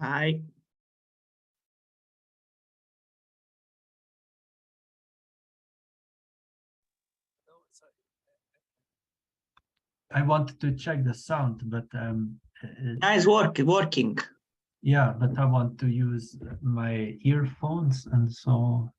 Hi. I wanted to check the sound, but Nice working. yeah, but I want to use my earphones, and so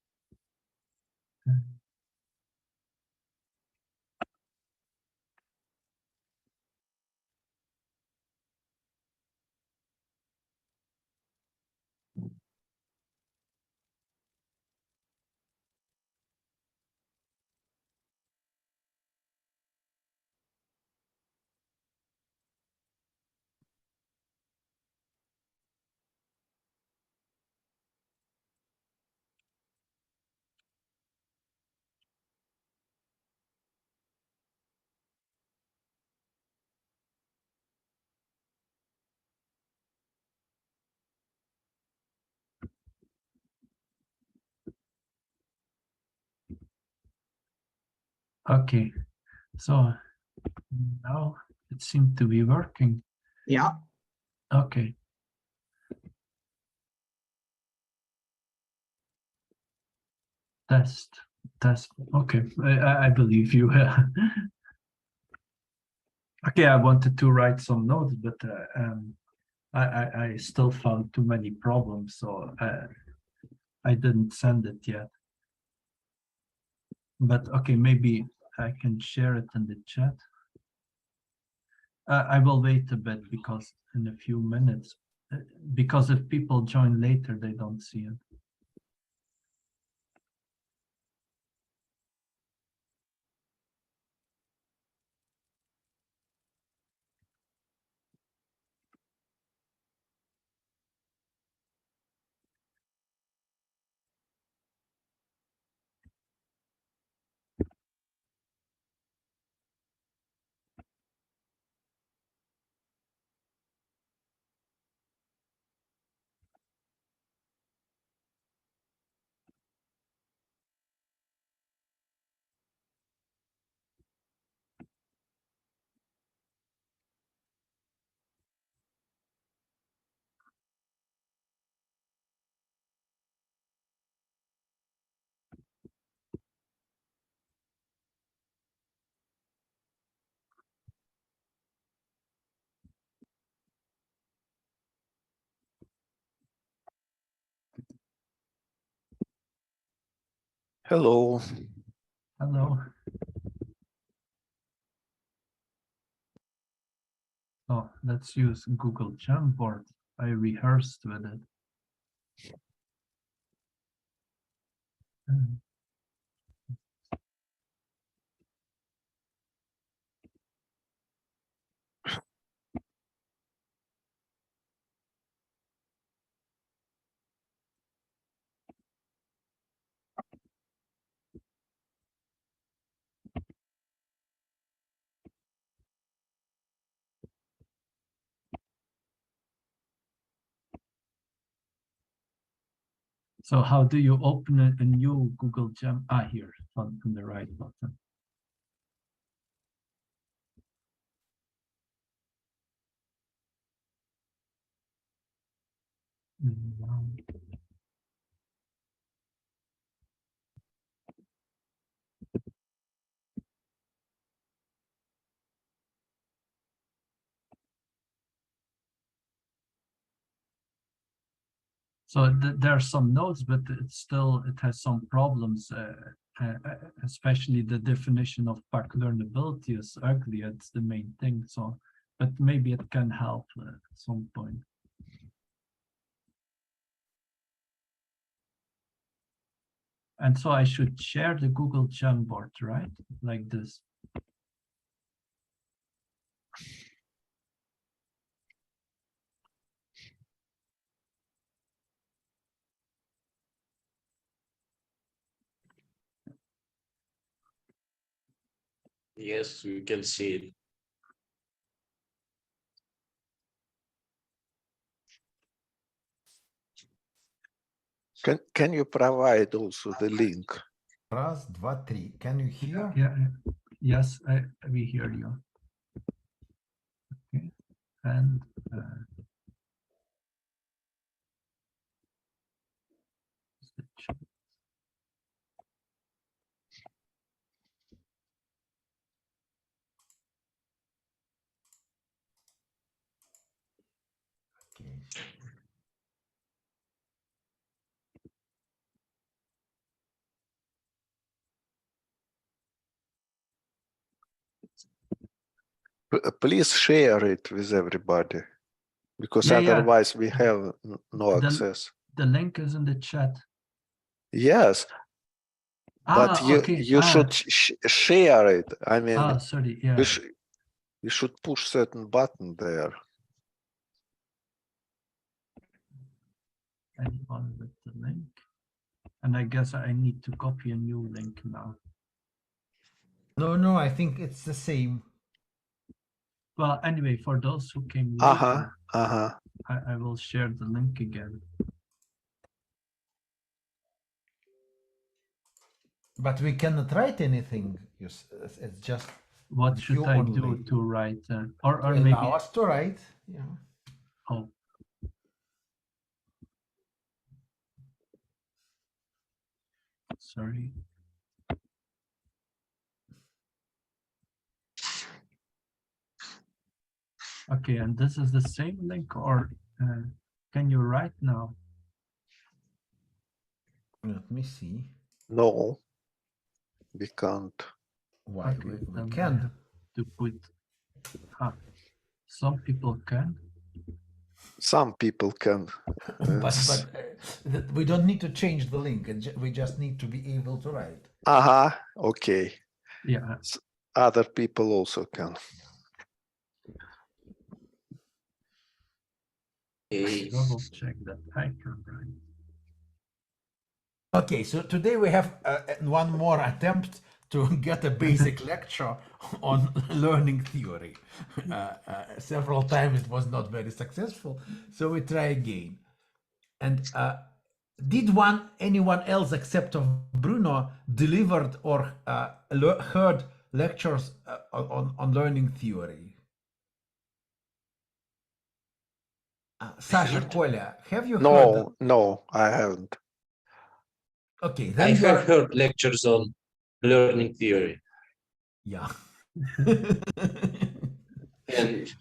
okay. So now it seemed to be working. Yeah. Okay. Test. Okay, I believe you. Okay, I wanted to write some notes, but I still found too many problems, so I didn't send it yet. But okay, maybe I can share it in the chat. I will wait a bit because in a few minutes, because if people join later, they don't see it. Hello. Hello. Oh, let's use Google Jamboard. I rehearsed with it. So how do you open a new Google Jam? Ah, here on the right button. So there are some nodes, but it has some problems, especially the definition of back learnability is ugly. It's the main thing. So, but maybe it can help at some point. And so I should share the Google Jamboard, right? Like this. Yes, we can see it. Can you provide also the link? Раз, два, три. Can you hear? Yeah. Yes, we hear you. Okay. And the chat. Okay. Please share it with everybody, because Yeah, yeah. otherwise we have no The- access. The link is in the chat. Yes, but you Okay. should share it. I mean, Sorry. Yeah. you should push certain button there. Anyone with the link? And I guess I need to copy a new link now. No, I think it's the same. Well, anyway, for those who came later, I will share the link again. But we cannot write anything. It's just What should view I only. do to write? Or To maybe. allow us to write. Yeah. Oh. Sorry. Okay, and this is the same link, or can you write now? Let me see. No, we can't. Why? Okay, We then I can. have to put. Some people can. Some people can. But we don't need to change the link. We just need to be able to write. Okay. Yeah. Other people also can. Double check that hyperwrite. Okay, so today we have one more attempt to get a basic lecture on learning theory. Several times it was not very successful, so we try again. And did anyone else except of Bruno delivered or heard lectures on learning theory? Sasha, Kolya, have you heard? No, I haven't. Okay, I then have heard lectures on learning theory. Yeah. And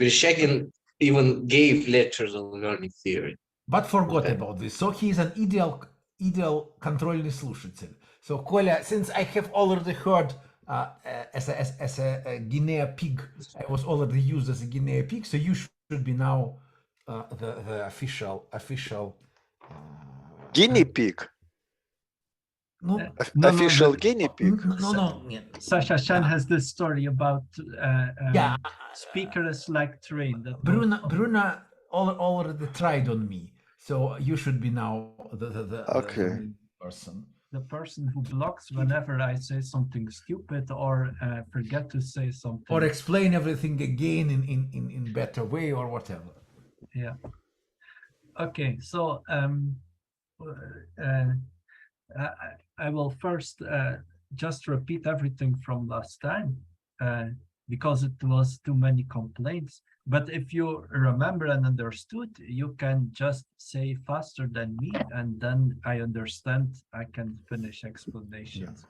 Vershagin even gave lectures on learning theory. But forgot about this. So he is an ideal контрольный слушатель. So Kolya, since I have already heard as a guinea pig, I was already used as a guinea pig. So you should be now the official. Guinea pig. No, Official guinea pig. No. Sasha Shan has this story about speaker is like train. That Bruno already tried on me. So you should be now the main person. The person who blocks whenever I say something stupid or forget to say something. Or explain everything again in better way or whatever. Yeah. Okay, so I will first just repeat everything from last time because it was too many complaints. But if you remember and understood, you can just say faster than me, and then I understand, I can finish explanations.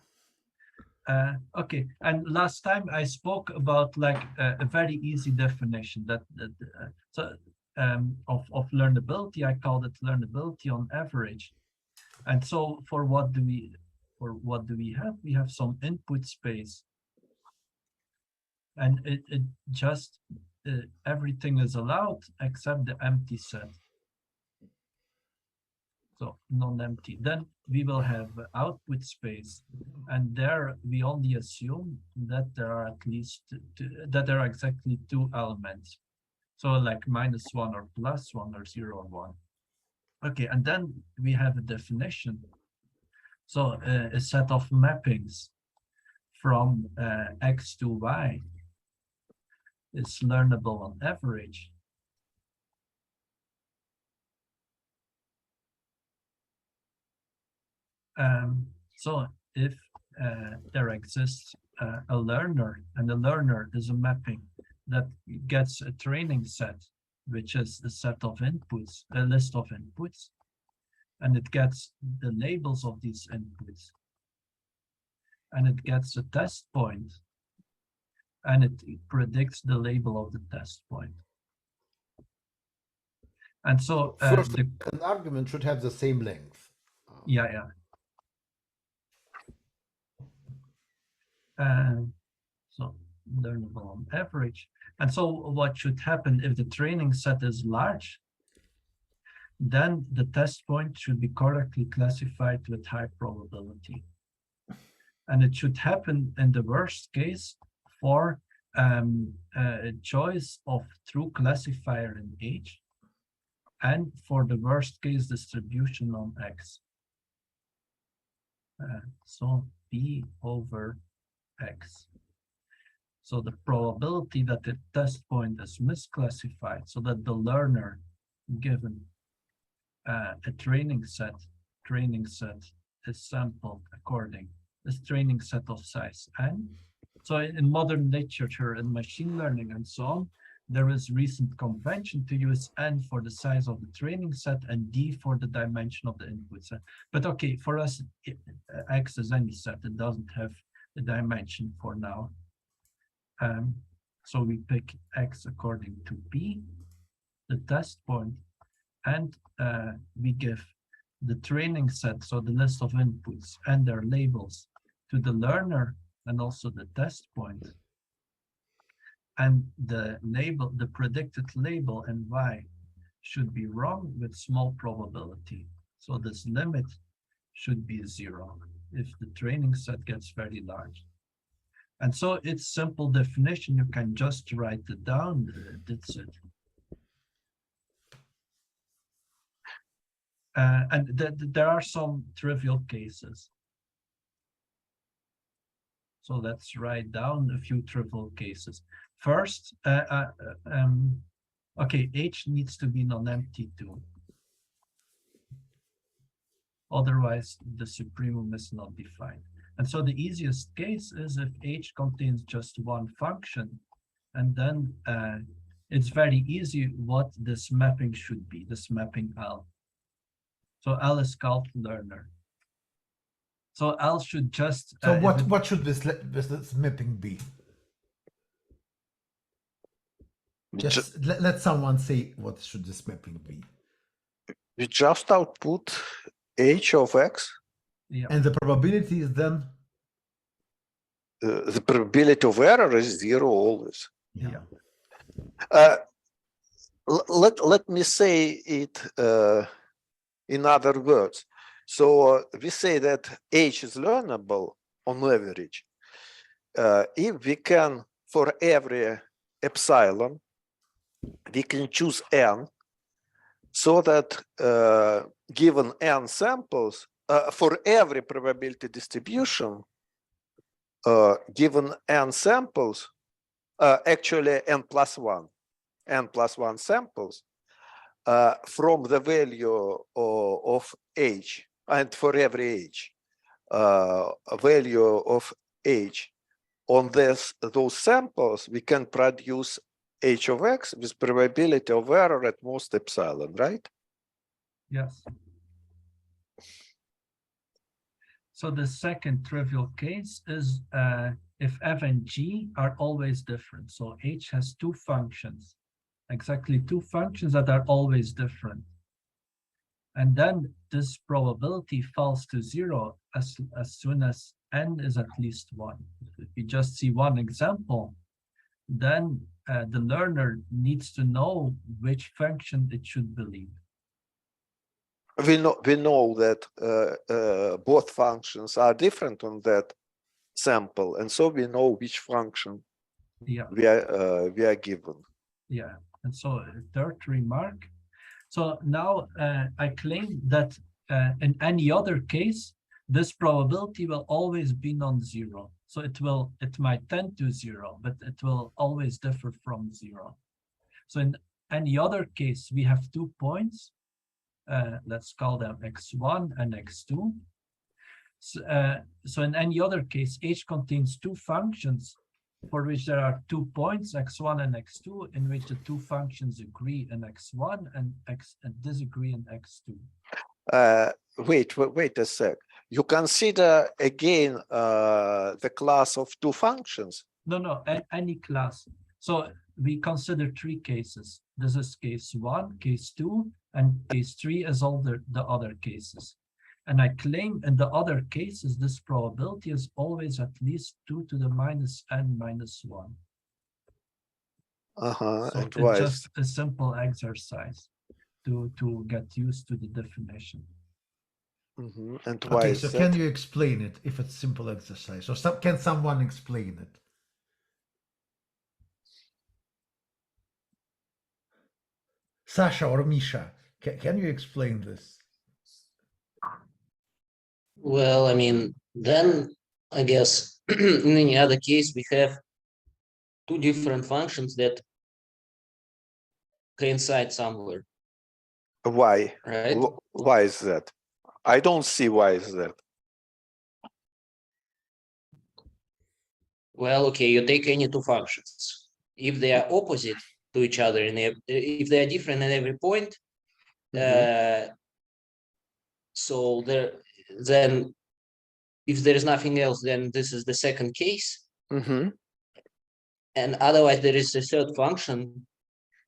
Yeah. Okay, and last time I spoke about like a very easy definition of learnability. I called it learnability on average. And so for what do we have? We have some input space. And it just everything is allowed except the empty set. So non-empty. Then we will have output space, and there we only assume that there are at least that there are exactly two elements. So like -1 or +1 or 0 or 1. Okay, and then we have a definition. So a set of mappings from X to Y is learnable on average. So if there exists a learner, and the learner is a mapping that gets a training set, which is a set of inputs, a list of inputs, and it gets the labels of these inputs, and it gets a test point, and it predicts the label of the test point. And so First, an argument should have the same length. yeah. So learnable on average. And so what should happen if the training set is large? Then the test point should be correctly classified with high probability. And it should happen in the worst case for a choice of true classifier in H, and for the worst case distribution on X. So B over X. So the probability that the test point is misclassified, so that the learner given a training set is sampled according this training set of size n. So in modern literature and machine learning and so on, there is recent convention to use n for the size of the training set and d for the dimension of the input set. But okay, for us, X is any set. It doesn't have a dimension for now. So we pick X according to B, the test point, and we give the training set, so the list of inputs and their labels, to the learner and also the test point. And the label, the predicted label in Y should be wrong with small probability. So this limit should be 0 if the training set gets very large. And so it's simple definition. You can just write it down. That's it. And there are some trivial cases. So let's write down a few trivial cases. First, okay, H needs to be non-empty too. Otherwise, the supremum is not defined. And so the easiest case is if H contains just one function, and then it's very easy what this mapping should be, this mapping L. So L is called learner. So L should just... So what should this mapping be? Just let someone say what should this mapping be. We just output H of X. Yeah. And the probability is then? The probability of error is 0 always. Yeah. Let me say it in other words. So we say that H is learnable on average if we can, for every epsilon, we can choose n, so that given n samples, for every probability distribution, given n samples, actually n plus one samples, from the value of H, and for every H, value of H on those samples, we can produce H of X with probability of error at most epsilon, right? Yes. So the second trivial case is if f and g are always different. So H has two functions, exactly two functions that are always different. And then this probability falls to 0 as soon as n is at least 1. If you just see one example, then the learner needs to know which function it should believe. We know that both functions are different on that sample, and so we know which function we are given. Yeah, and so third remark. So now I claim that in any other case, this probability will always be non-zero. So it might tend to 0, but it will always differ from 0. So in any other case, we have 2 points. Let's call them x1 and x2. So in any other case, H contains 2 functions for which there are 2 points, x1 and x2, in which the 2 functions agree in x1 and disagree in x2. Wait a sec. You consider again the class of two functions. No, any class. So we consider three cases. This is case 1, case 2, and case 3 is all the other cases. And I claim in the other cases, this probability is always at least 2 to the minus n minus 1. So And it's why? just a simple exercise to get used to the definition. And why Okay, is so that? can you explain it if it's simple exercise? Or can someone explain it? Sasha or Misha, can you explain this? Well, I mean, then I guess in any other case, we have two different functions that coincide somewhere, Why? right? Why is that? I don't see why is that. Well, okay, you take any two functions. If they are opposite to each other, if they are different at every point, so then if there is nothing else, then this is the second case. And otherwise, there is a third function,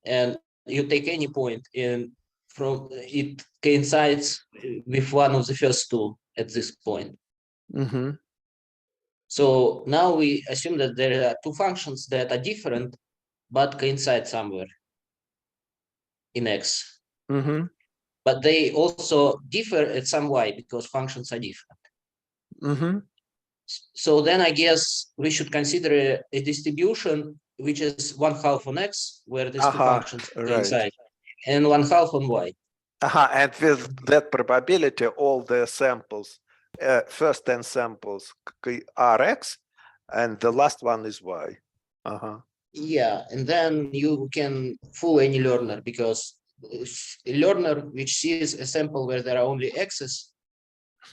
and you take any point, and from it coincides with one of the first two at this point. So now we assume that there are two functions that are different, but coincide somewhere in X. But they also differ at some Y because functions are different. So then I guess we should consider a distribution which is 1/2 on X, where these two functions coincide, and 1/2 on Y. And with that probability, all the samples, first 10 samples are X, and the last one is Y. Yeah, and then you can fool any learner, because if a learner which sees a sample where there are only X's,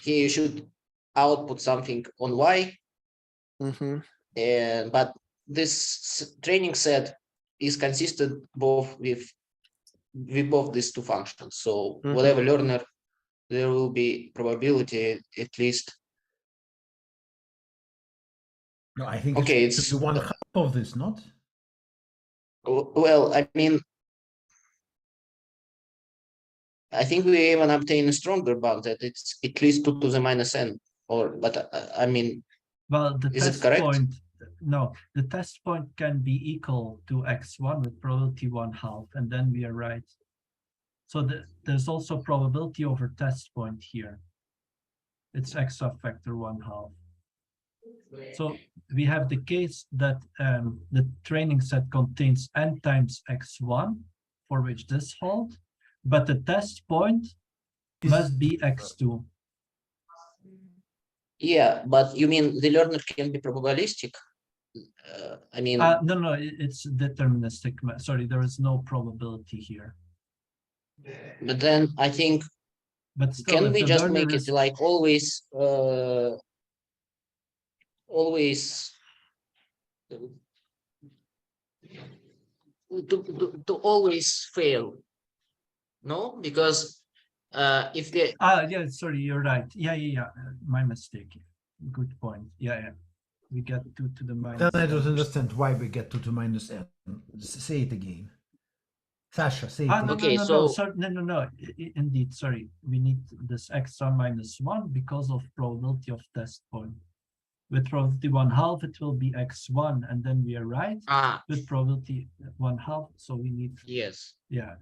he should output something on Y. But this training set is consistent both with both these two functions. So whatever learner, there will be probability at least. No, I think Okay, it's 1/2 of this, not? Well, I mean, I think we even obtain a stronger bound that it's at least 2 to the minus n. But I mean, well, the is it test correct? point, no, the test point can be equal to x1 with probability 1/2, and then we are right. So there's also probability over test point here. It's x sub factor 1/2. So we have the case that the training set contains n times x1, for which this holds, but the test point must be x2. Yeah, but you mean the learner can be probabilistic? I mean, no, it's deterministic. Sorry, there is no probability here. but then I think, But still, can if we the just learner make is it like always to always fail? No, because if they yeah, sorry, you're right. Yeah, my mistake. Good point. Yeah, we get 2 to the minus. Then I don't understand why we get 2 to minus n. Say it again. Sasha, say it again. Okay, no. Indeed, sorry. We need this extra minus 1 because of probability of test point. With probability 1/2, it will be x1, and then we are right. With probability 1/2, so we need. Yes. Yeah.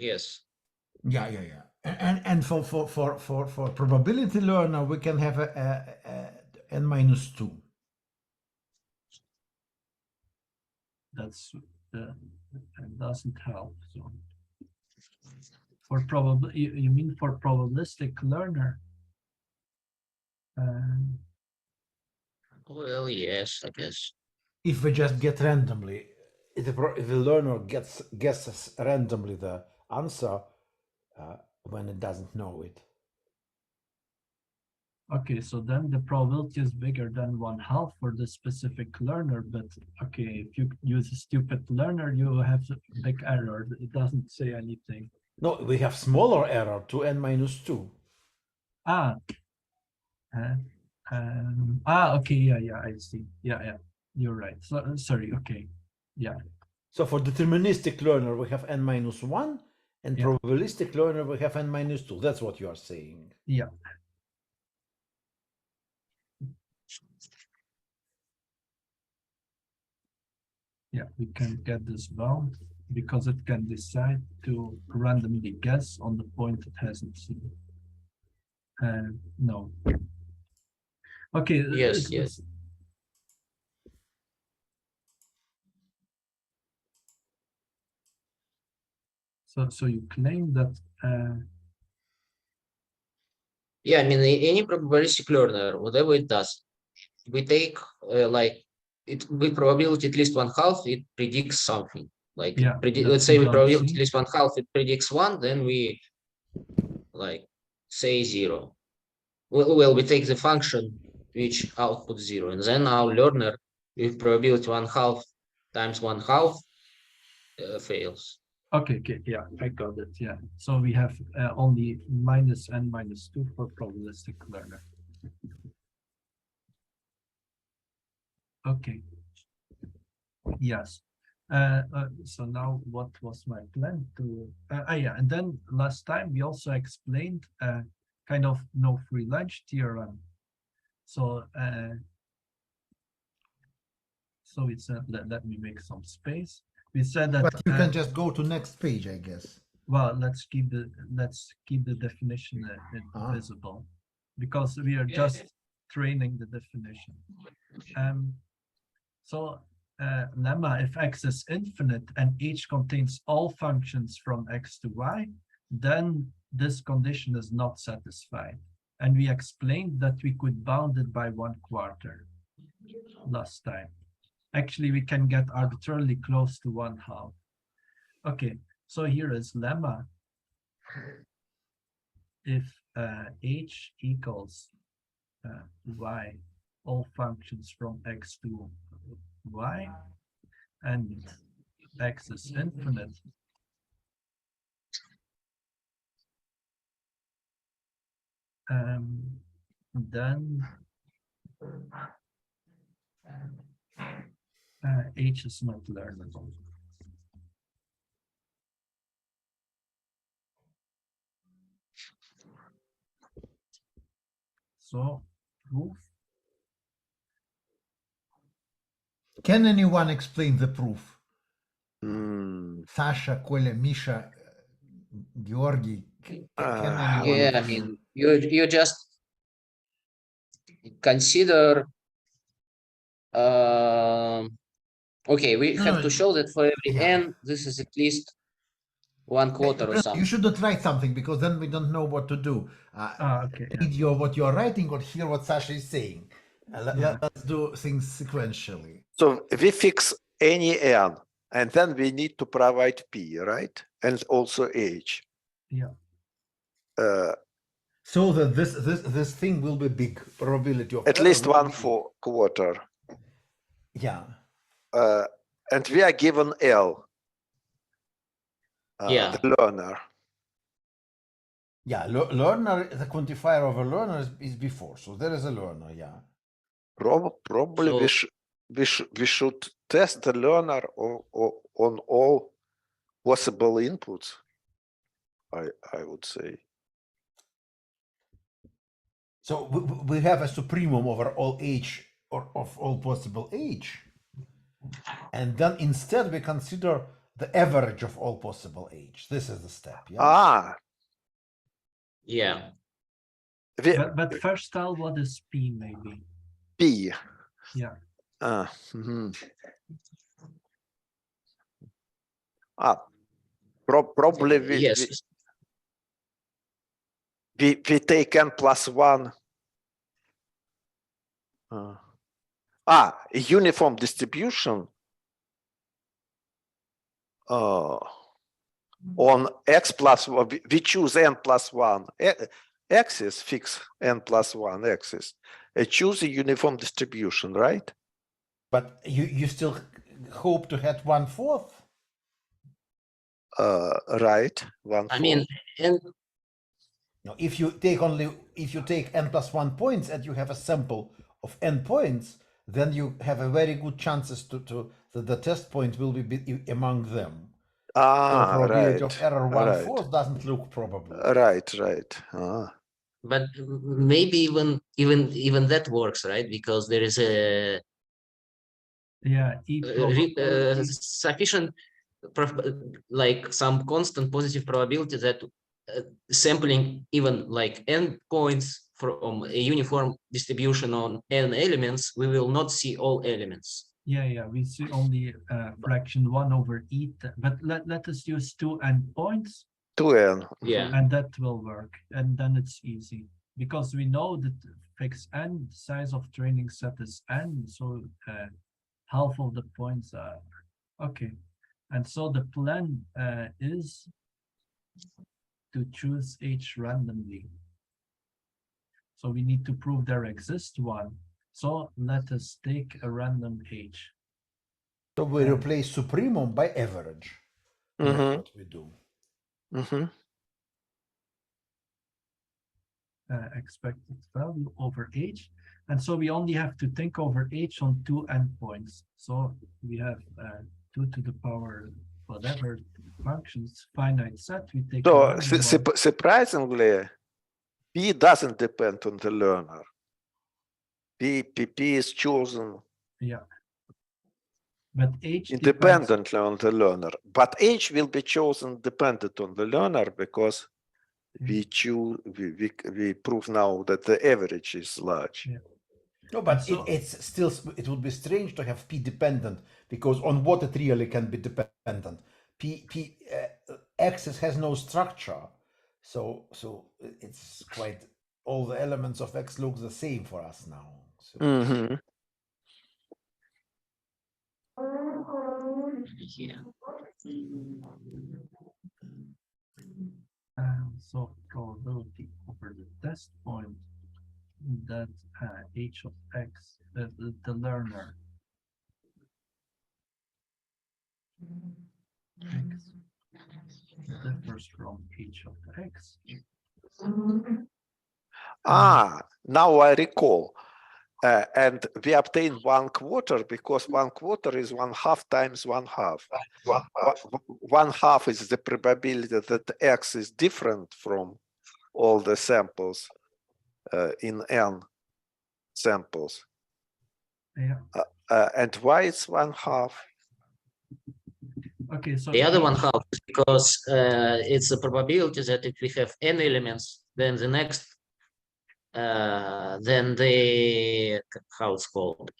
Yes. Yeah. And for probability learner, we can have a n minus 2. That's doesn't help. So for probable, you mean for probabilistic learner? Well, yes, I guess. If we just get randomly, if the learner guesses randomly the answer when it doesn't know it. Okay, so then the probability is bigger than 1/2 for the specific learner, but okay, if you use a stupid learner, you have a big error. It doesn't say anything. No, we have smaller error to n minus 2. Ah, okay, yeah, I see. Yeah, you're right. So, sorry, okay, yeah. So for deterministic learner, we have n minus 1, and Yeah. probabilistic learner, we have n minus 2. That's what you are saying. Yeah. Yeah, we can get this bound because it can decide to randomly guess on the point it hasn't seen. No. Okay. Yes, yes. So you claim that. Yeah, I mean, any probabilistic learner, whatever it does, we take like it with probability at least 1/2, it predicts something. Like Yeah, let's say with probability see. at least 1/2, it predicts 1, then we like say 0. Well, we take the function which outputs 0, and then our learner with probability 1/2 times 1/2 fails. Okay, yeah, I got it. Yeah, so we have only minus n minus 2 for probabilistic learner. Okay. Yes. So now what was my plan to? Yeah, and then last time we also explained kind of no free lunch theorem. So so it's let me make some space. We said that. But you can just go to next page, I guess. Well, let's keep the definition visible, because we are just training the definition. So lemma, if x is infinite and h contains all functions from x to y, then this condition is not satisfied. And we explained that we could bound it by 1/4 last time. Actually, we can get arbitrarily close to 1/2. Okay, so here is lemma. If h equals y, all functions from x to y, and x is infinite, then h is not learnable. So proof. Can anyone explain the proof? Hmm. Sasha, Kolya, Misha, Georgi. Can anyone? Yeah, I mean, you just consider. Okay, we have to show that for every n, this is at least 1/4 or something. You shouldn't write something, because then we don't know what to do. Okay. Read what you're writing or hear what Sasha is saying. Let's do things sequentially. So we fix any n, and then we need to provide p, right? And also h. Yeah. So that this thing will be big probability of At least 1/4. Yeah. And we are given L. Yeah. The learner. Yeah, learner, the quantifier of a learner is before, so there is a learner. Yeah. Probably we should test the learner on all possible inputs. I would say. So we have a supremum over all h, or of all possible h, and then instead we consider the average of all possible h. This is the step. Yeah. Yeah. But first tell what is p, maybe. P. Yeah. Probably we take n plus 1. A uniform distribution on x plus 1. We choose n plus 1. axis, fix n+1 axis, choose a uniform distribution, right? But you still hope to have 1/4. Right, 1/4. I mean, and Now, if you take n+1 points and you have a sample of n points, then you have a very good chances that the test point will be among them. So probability of error 1/4 doesn't look probable. Right. but maybe even that works, right? Because there is a sufficient like some constant positive probability that sampling even like n points from a uniform distribution on n elements, we will not see all elements. Yeah, we see only fraction 1/e, but let us use 2n points. 2n. Yeah. And that will work, and then it's easy because we know that fix n, size of training set is n, so half of the points are okay. And so the plan is to choose h randomly. So we need to prove there exists one. So let us take a random h. So we replace supremum by average. That's what we do. Expected value over h. And so we only have to think over h on 2 endpoints. So we have 2 to the power whatever functions, finite set. We take so surprisingly, p doesn't depend on the learner. P is chosen but h independently on the learner, but h will be chosen dependent on the learner because we prove now that the average is large. No, but it's still, it would be strange to have p dependent, because on what it really can be dependent. X has no structure, so it's quite, all the elements of X look the same for us now. So. So probability over the test point that h of x, the learner x differs from h of x. Now I recall. And we obtain 1/4 because 1/4 is 1/2 times 1/2. 1/2 is the probability that x is different from all the samples in n samples. And why it's 1/2? Okay, so the other 1/2 is because it's a probability that if we have n elements, then the next then the, how it's called,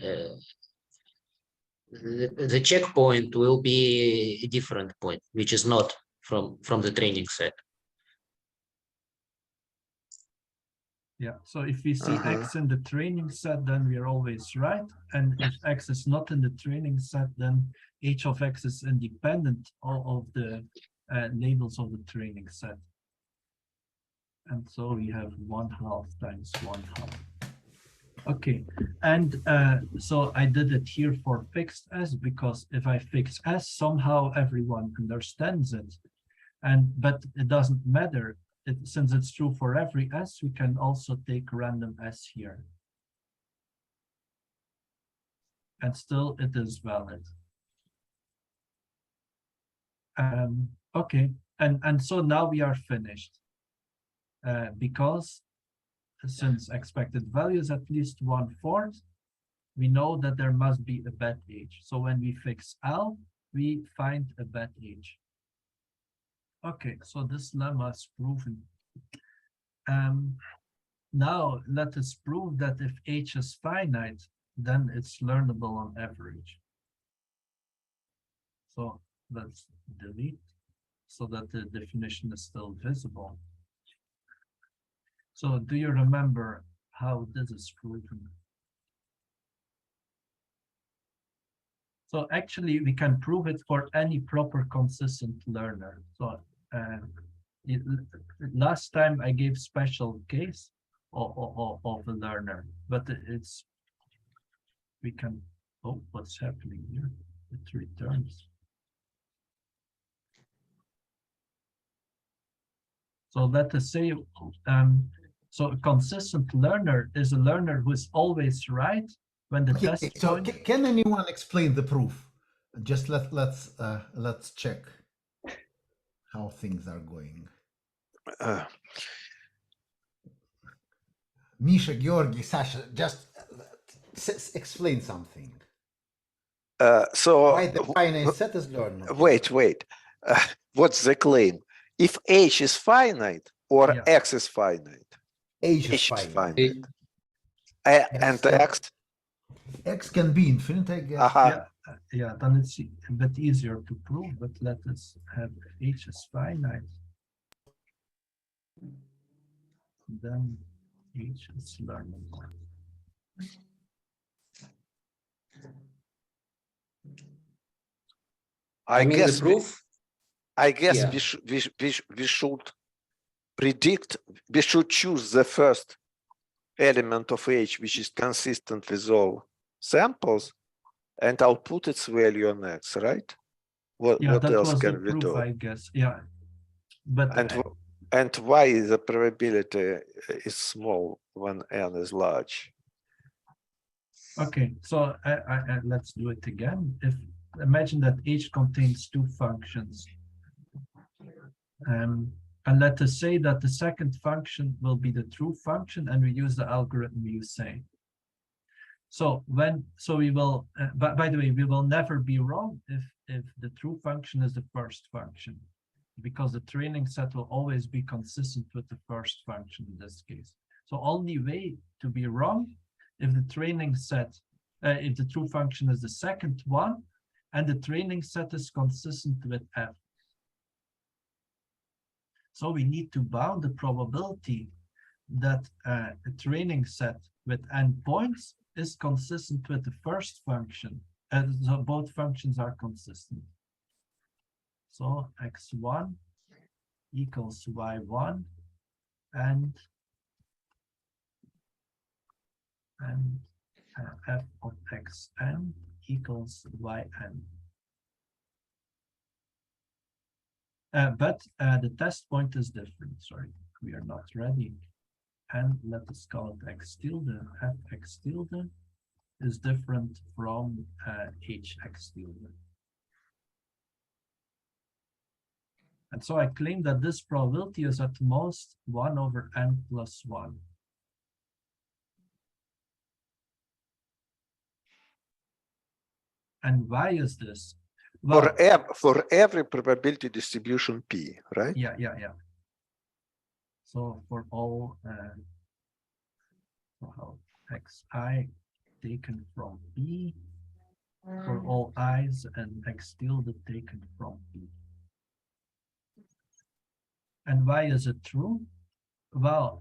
the checkpoint will be a different point, which is not from the training set. Yeah, so if we see x in the training set, then we are always right. And if x is not in the training set, then h of x is independent of the labels of the training set. And so we have 1/2 times 1/2. Okay, and so I did it here for fixed s, because if I fix s, somehow everyone understands it. But it doesn't matter. Since it's true for every s, we can also take random s here. And still it is valid. Okay, and so now we are finished. Because since expected value is at least 1/4, we know that there must be a bet h. So when we fix L, we find a bet h. Okay, so this lemma is proven. Now let us prove that if h is finite, then it's learnable on average. So let's delete so that the definition is still visible. So do you remember how this is proven? So actually we can prove it for any proper consistent learner. So last time I gave special case of a learner, but it's, we can, oh, what's happening here? It returns. So let us say, so a consistent learner is a learner who is always right when the test So point. can anyone explain the proof? Just let's check how things are going. Misha, Georgi, Sasha, just explain something. So Why the finite set is learnable? wait. What's the claim? If H is finite or Yeah. X is finite? H is H is finite. finite. And can- X? X can be infinite, I guess. Yeah, then it's a bit easier to prove, but let us have H is finite. Then H is learnable. I mean, guess the proof. Yeah. we should predict, we should choose the first element of H which is consistent with all samples and output its value on X, right? What that else was the can we proof, do? I guess. Yeah, but And why the probability is small when N is large? okay, so let's do it again. If imagine that H contains two functions, and let us say that the second function will be the true function, and we use the algorithm you say. So we will, by the way, we will never be wrong if the true function is the first function, because the training set will always be consistent with the first function in this case. So only way to be wrong if the training set, if the true function is the second one, and the training set is consistent with F. So we need to bound the probability that a training set with n points is consistent with the first function, and so both functions are consistent. So x1 equals y1 and f of xn equals yn. But the test point is different. Sorry, we are not ready. And let us call it x tilde. F x tilde is different from h x tilde. And so I claim that this probability is at most 1 over n plus 1. And why is this? Well, For every probability distribution P, right? Yeah. So for all xi taken from P, for all i's and x tilde taken from P. And why is it true? Well,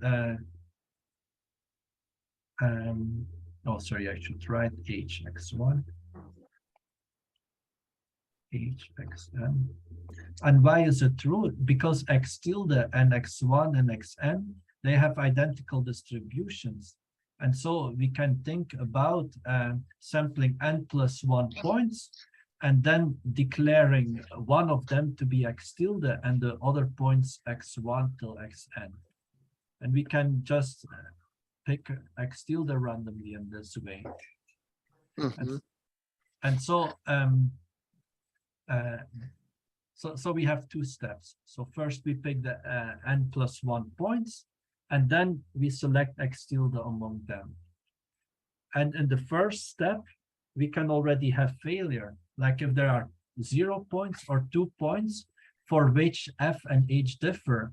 oh, sorry, I should write hx1, hxn. And why is it true? Because x tilde and x1 and xn, they have identical distributions. And so we can think about sampling n plus 1 points and then declaring one of them to be x tilde and the other points x1 till xn. And we can just pick x tilde randomly in this way. And so, so we have two steps. So first we pick the n plus 1 points, and then we select x tilde among them. And in the first step, we can already have failure. Like if there are 0 points or 2 points for which f and h differ,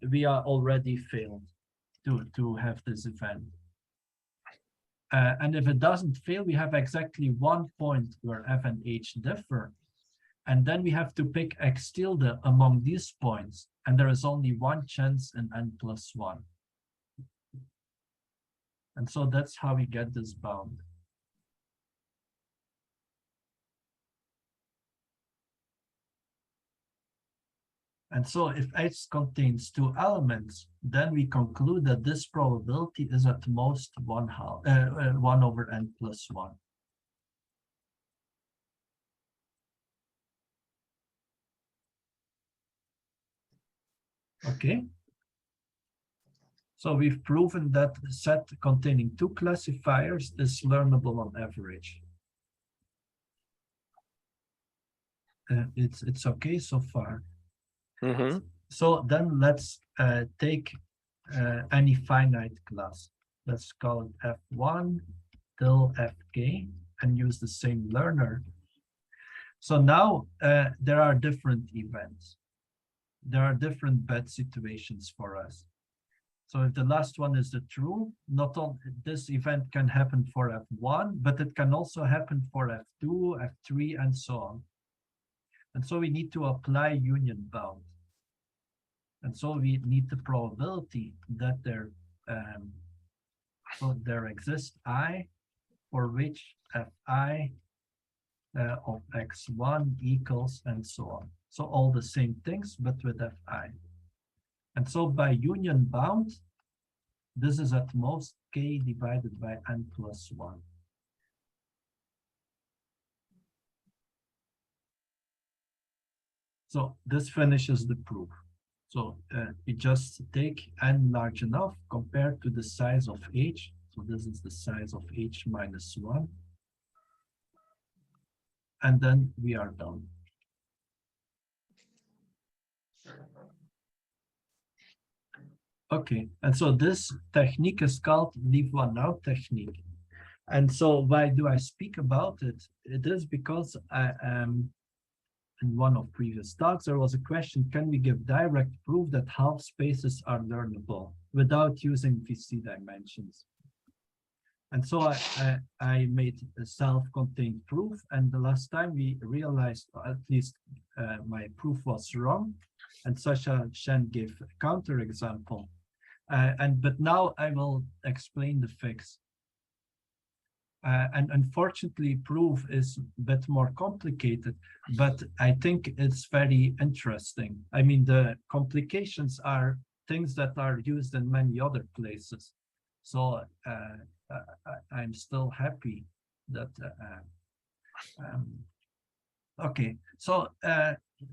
we are already failed to have this event. And if it doesn't fail, we have exactly 1 point where f and h differ. And then we have to pick x tilde among these points. And there is only one chance in n plus 1. And so that's how we get this bound. And so if H contains two elements, then we conclude that this probability is at most 1 over n plus 1. Okay. So we've proven that a set containing two classifiers is learnable on average. It's okay so far. So then let's take any finite class. Let's call it F1 till Fk and use the same learner. So now there are different events. There are different bad situations for us. So if the last one is the true, not only this event can happen for F1, but it can also happen for F2, F3, and so on. And so we need to apply union bound. And so we need the probability that there exists I for which Fi of x1 equals and so on. So all the same things, but with Fi. And so by union bound, this is at most k divided by n plus 1. So this finishes the proof. So we just take n large enough compared to the size of h. So this is the size of h minus 1. And then we are done. Okay, and so this technique is called leave one out technique. And so why do I speak about it? It is because in one of previous talks, there was a question, can we give direct proof that half spaces are learnable without using VC dimensions? And so I made a self-contained proof, and the last time we realized, at least my proof was wrong, and Sasha Shen gave a counterexample. But now I will explain the fix. And unfortunately, proof is a bit more complicated, but I think it's very interesting. I mean, the complications are things that are used in many other places. So I'm still happy that, okay, so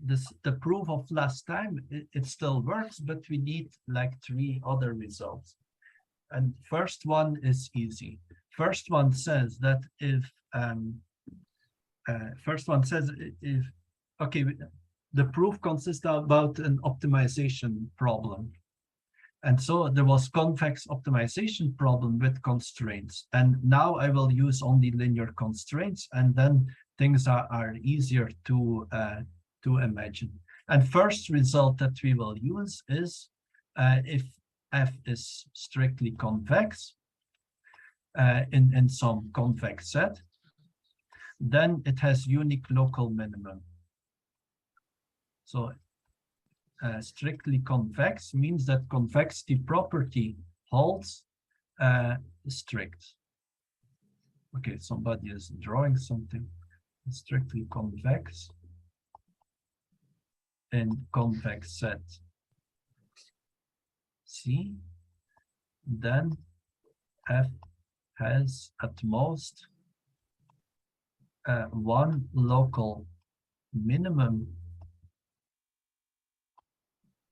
the proof of last time, it still works, but we need like 3 other results. And first one is easy. First one says that if okay, the proof consists about an optimization problem. And so there was convex optimization problem with constraints. And now I will use only linear constraints, and then things are easier to imagine. And first result that we will use is if F is strictly convex in some convex set, then it has unique local minimum. So strictly convex means that convexity property holds strict. Okay, somebody is drawing something. Strictly convex in convex set C, then F has at most one local minimum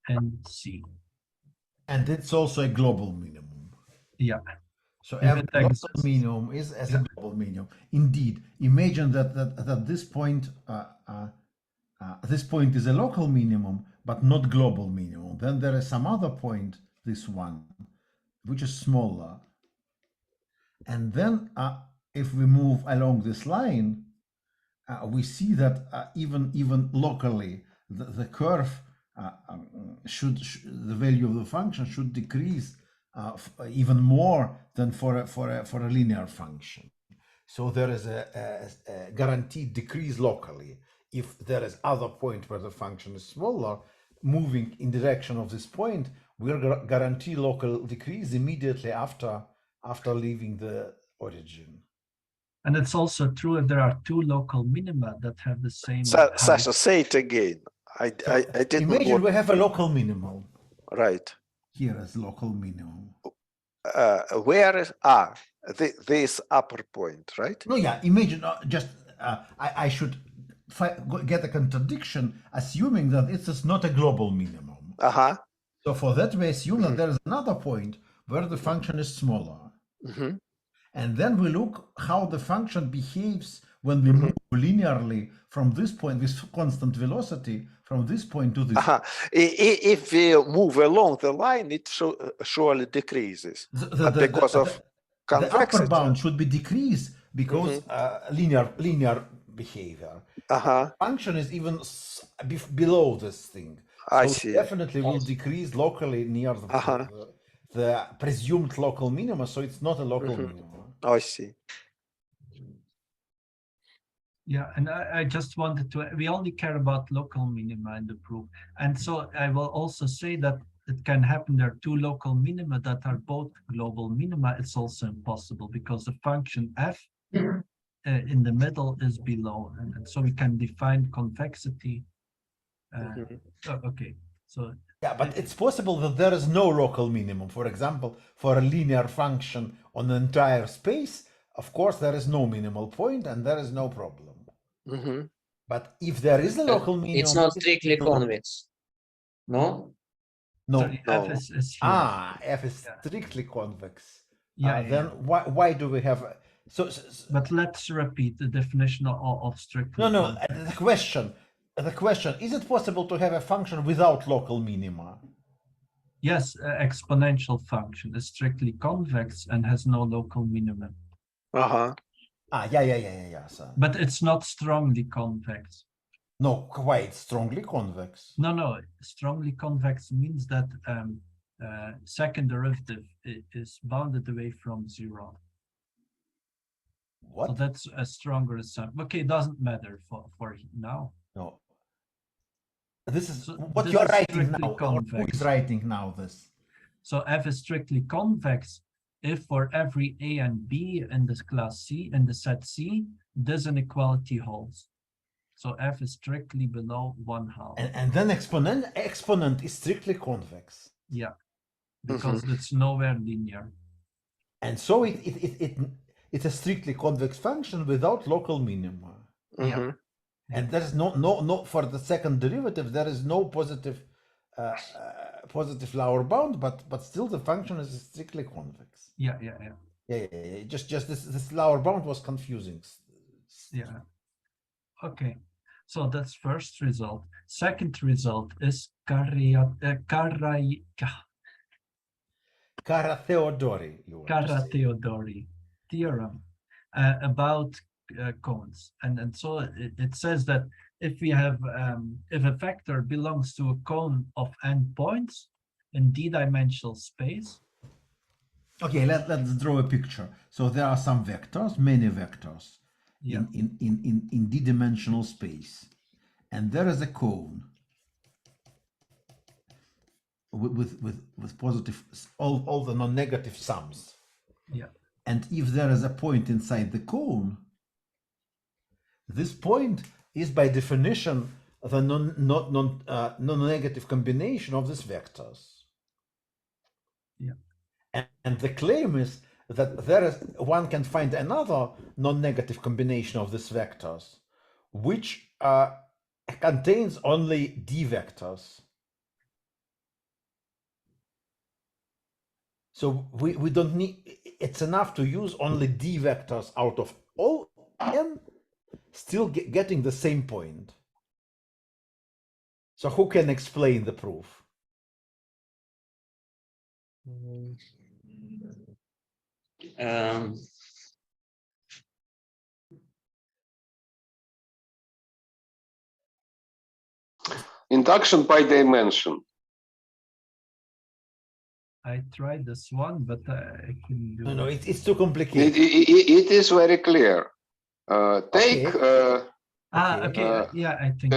in C. And it's also a global minimum. Yeah. So every local minimum is as a global minimum. Indeed, imagine that at this point is a local minimum, but not global minimum. Then there is some other point, this one, which is smaller. And then if we move along this line, we see that even locally, the curve the value of the function should decrease even more than for a linear function. So there is a guaranteed decrease locally. If there is other point where the function is smaller, moving in direction of this point, we'll guarantee local decrease immediately after leaving the origin. And it's also true if there are 2 local minima that have the same Sasha, say it again. I didn't Imagine want, we have a local minimum. right. Here is local minimum. Where is this upper point, right? No, yeah, imagine I should get a contradiction, assuming that it is not a global minimum. Uh-huh. So for that, we assume that there is another point where the function is smaller. Mhm. And then we look how the function behaves when we move linearly from this point with constant velocity from this point to this. Uh-huh. If we move along the line, it surely decreases. But because of the upper convexity. bound should be decreased because linear behavior. Uh-huh. Function is even below this thing. I So see. definitely will decrease locally near the presumed local minima. So it's not a local minimum. I see. Yeah, and I just wanted to, we only care about local minima in the proof. And so I will also say that it can happen there are two local minima that are both global minima. It's also impossible because the function f in the middle is below. And so we can define convexity. Okay, so. Yeah, but it's possible that there is no local minimum. For example, for a linear function on the entire space, of course, there is no minimal point and there is no problem. But if there is a local minimum, it's not strictly convex. No? No. Sorry, f is here. F is strictly convex. Yeah, then why do we have so? But let's repeat the definition of strictly. No. The question: is it possible to have a function without local minima? Yes, exponential function is strictly convex and has no local minimum. Yeah. So. But it's not strongly convex. No, quite strongly convex. No. Strongly convex means that second derivative is bounded away from zero. What? So that's a stronger assumption. Okay, it doesn't matter for now. No. This is So what this you're is writing strictly now. convex. Who is writing now this? So f is strictly convex if for every a and b in this class C, in the set C, this inequality holds. So f is strictly below 1/2. And then exponent is strictly convex. Yeah, because it's nowhere linear. And so it's a strictly convex function without local minima. Yeah. And there's no for the second derivative there is no positive lower bound, but still the function is strictly convex. Yeah. Just this lower bound was confusing. Yeah. Okay. So that's first result. Second result is Kara-Theodori theorem about cones, and so it says that if we have if a vector belongs to a cone of n points in d-dimensional space. Okay, let's draw a picture. So there are some vectors, many vectors, in d-dimensional space, and there is a cone with positive all the non-negative sums. Yeah. And if there is a point inside the cone, this point is by definition the non-negative combination of these vectors. Yeah. And the claim is that one can find another non-negative combination of these vectors, which contains only d vectors. So we don't need, it's enough to use only d vectors out of all n, still getting the same point. So who can explain the proof? Induction by dimension. I tried this one, but I couldn't do it. No, it's too complicated. It is very clear. Take yeah, I think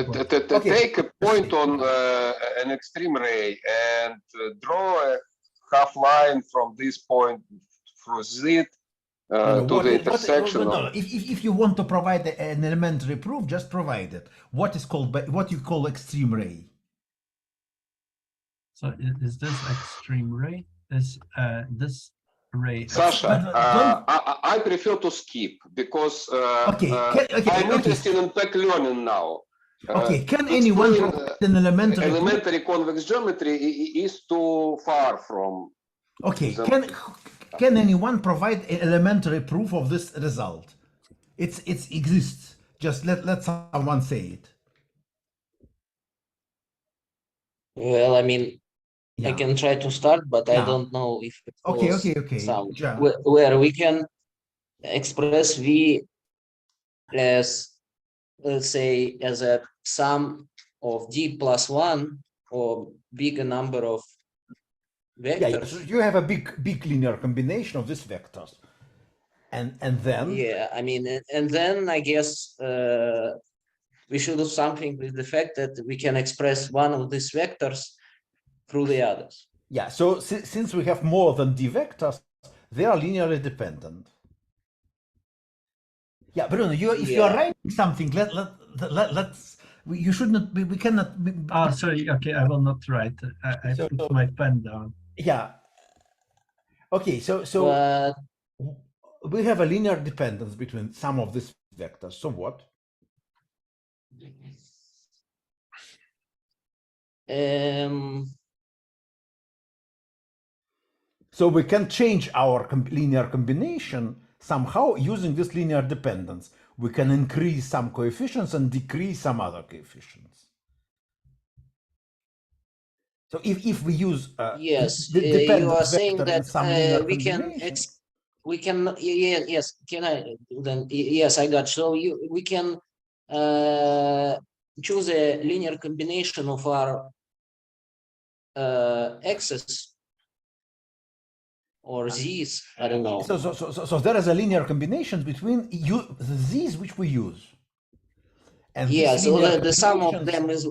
take a point on an extreme ray and draw a half line from this point through Z to the intersection. If you want to provide an elementary proof, just provide it. What is called what you call extreme ray? So is this extreme ray? Is this ray? Sasha, I prefer to skip because I'm interested in back learning now. Okay, can anyone provide an elementary convex geometry is too far from. Okay, can anyone provide an elementary proof of this result? It exists. Just let someone say it. Well, I mean, I can try to start, but I don't know if it okay. where we can express V as, let's say, as a sum of D plus 1 or bigger number of vectors. Yeah, so you have a big linear combination of these vectors, and then I mean, and then I guess we should do something with the fact that we can express one of these vectors through the others. Yeah, so since we have more than D vectors, they are linearly dependent. Yeah, Bruno, if you are writing something, let's. You should not. We cannot. Sorry. Okay, I will not write. I put my pen down. Yeah. Okay, so we have a linear dependence between some of these vectors. So what? So we can change our linear combination somehow using this linear dependence. We can increase some coefficients and decrease some other coefficients. So if we use yes, you are saying that we can yes, can I then yes, I got. So we can choose a linear combination of our x's or z's, I don't know. So there is a linear combination between these which we use. And so the sum of them is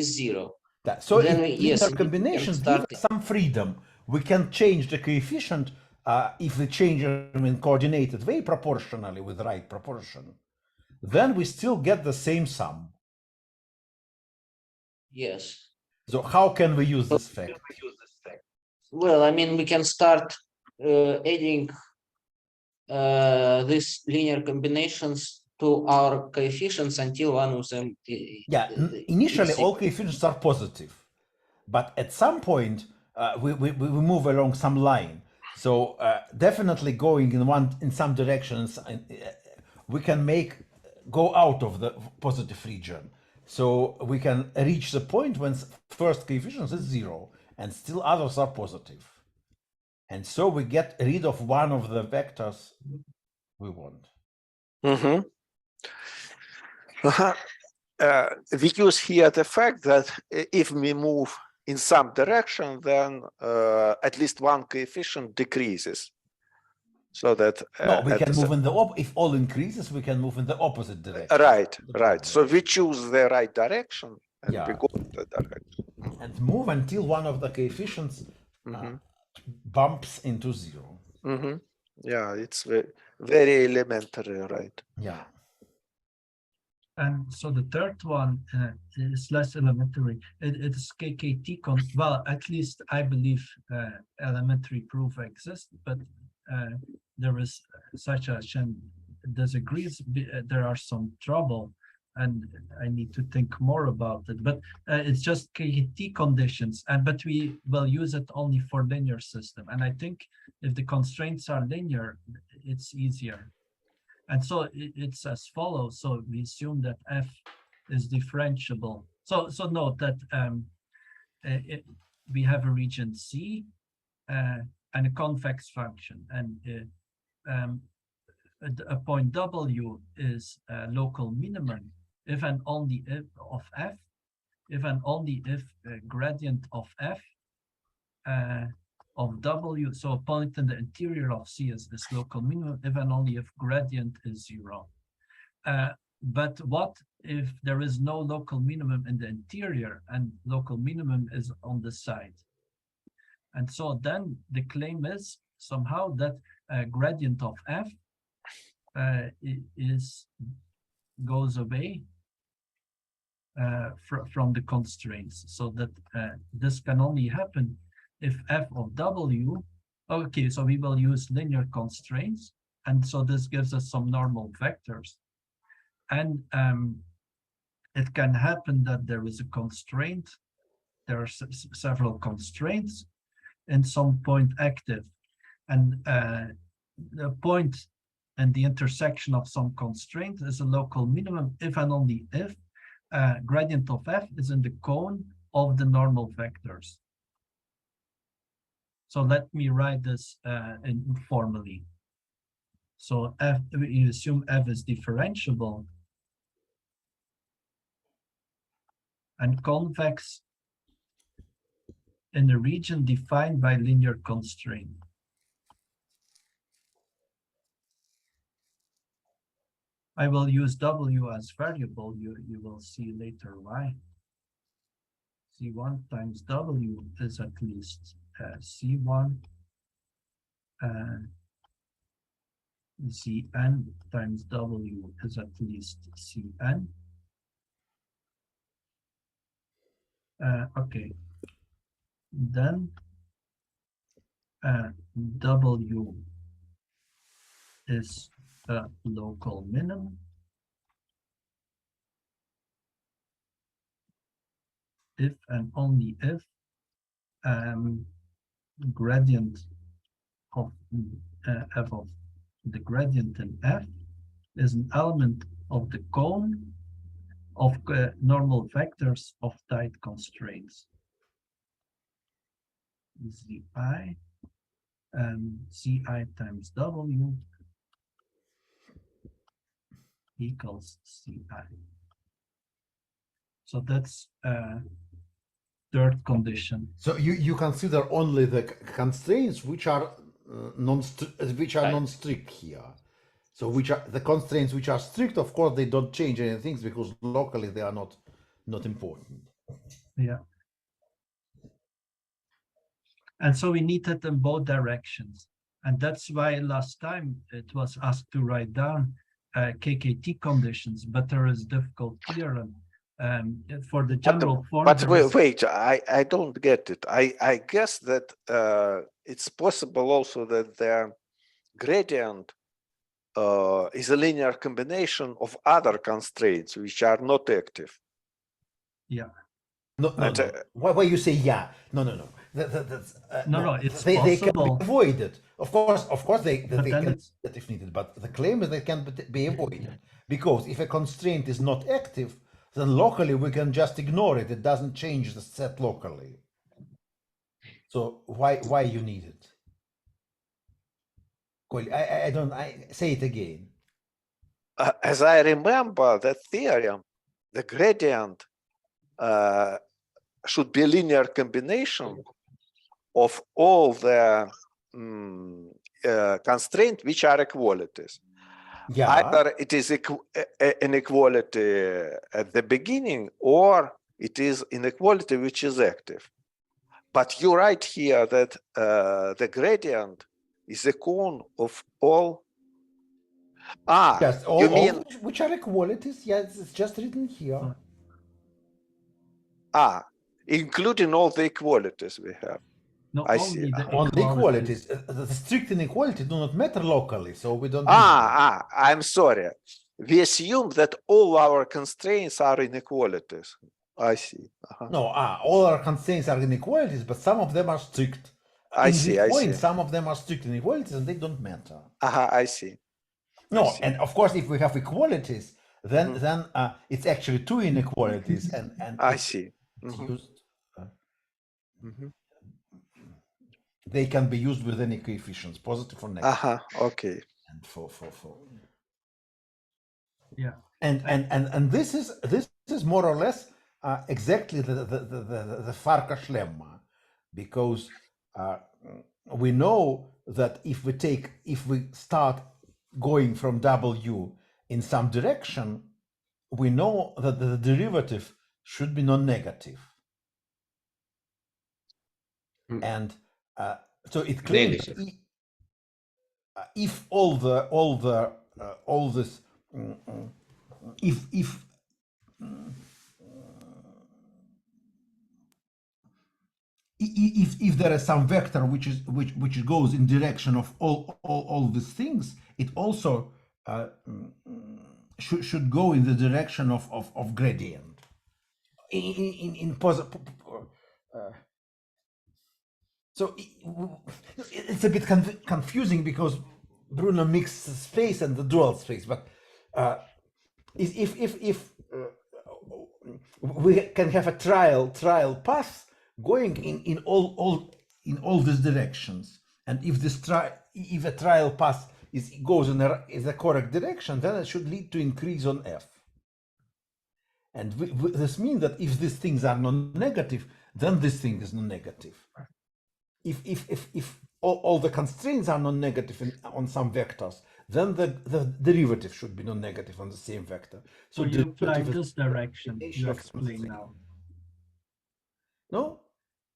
0. So linear combinations give us some freedom. We can change the coefficient if we change them in coordinated way proportionally with right proportion. Then we still get the same sum. Yes. So how can we use this fact? Well, I mean, we can start adding these linear combinations to our coefficients until one of them. Initially all coefficients are positive, but at some point we move along some line. So definitely going in some directions, we can go out of the positive region. So we can reach the point when first coefficient is 0 and still others are positive. And so we get rid of one of the vectors we want. We use here the fact that if we move in some direction, then at least one coefficient decreases. So that we can move in if all increases, we can move in the opposite direction. Right. So we choose the right direction and we go in the direction. And move until one of the coefficients bumps into 0. Yeah, it's very elementary, right? Yeah. And so the third one is less elementary. It's KKT. Well, at least I believe elementary proof exists, but there is such a Shen disagrees. There are some trouble, and I need to think more about it. But it's just KKT conditions, but we will use it only for linear system. And I think if the constraints are linear, it's easier. And so it's as follows. So we assume that f is differentiable. So note that we have a region C and a convex function, and a point W is a local minimum if and only if of f, if and only if gradient of f of W, so a point in the interior of C is this local minimum, if and only if gradient is 0. But what if there is no local minimum in the interior and local minimum is on the side? And so then the claim is somehow that gradient of f goes away from the constraints, so that this can only happen if f of w. Okay, so we will use linear constraints, and so this gives us some normal vectors, and it can happen that there is a constraint. There are several constraints and some point active, and the point and the intersection of some constraint is a local minimum if and only if gradient of f is in the cone of the normal vectors. So let me write this informally. So f, we assume f is differentiable and convex in a region defined by linear constraint. I will use w as variable. You will see later why. C1 times w is at least C1, Cn times w is at least Cn. Okay, then w is a local minimum if and only if gradient of f of the gradient in f is an element of the cone of normal vectors of tight constraints. Zi Ci times w equals Ci. So that's third condition. So you consider only the constraints which are non-strict here. So which are the constraints which are strict? Of course, they don't change anything because locally they are not important. Yeah. And so we need it in both directions. And that's why last time it was asked to write down KKT conditions, but there is difficult theorem for the general form. But wait, I don't get it. I guess that it's possible also that the gradient is a linear combination of other constraints which are not active. Yeah. No. Why you say yeah? No. It's they possible. can be avoided. Of course they can it's... if needed. But the claim is they can be avoided because if a constraint is not active, then locally we can just ignore it. It doesn't change the set locally. So why you need it? I don't. I say it again. As I remember that theorem, the gradient should be a linear combination of all the constraints which are equalities. Yeah. Either it is an equality at the beginning or it is inequality which is active. But you write here that the gradient is a cone of all. Yes, all, you mean which are equalities? Yes, it's just written here. Including all the equalities we have. No, I only see. the Only equalities. The strict inequalities do not matter locally, so we don't. I'm sorry. We assume that all our constraints are inequalities. I see. No, all our constraints are inequalities, but some of them are strict. I see. Some of them are strict inequalities, and they don't matter. I see. No, and of course, if we have equalities, then it's actually two inequalities, and I see. It's used. They can be used with any coefficients, positive or negative. Okay. And for. Yeah. And this is more or less exactly the Farkas lemma, because we know that if we start going from W in some direction, we know that the derivative should be non-negative. And so it claims if all this if there is some vector which goes in direction of all these things, it also should go in the direction of gradient. So it's a bit confusing because Bruno mixed the space and the dual space, but if we can have a trial path going in all these directions, and if a trial path goes in the correct direction, then it should lead to increase on f. And this means that if these things are non-negative, then this thing is non-negative. If all the constraints are non-negative on some vectors, then the derivative should be non-negative on the same vector. So you apply this direction you explain now. No?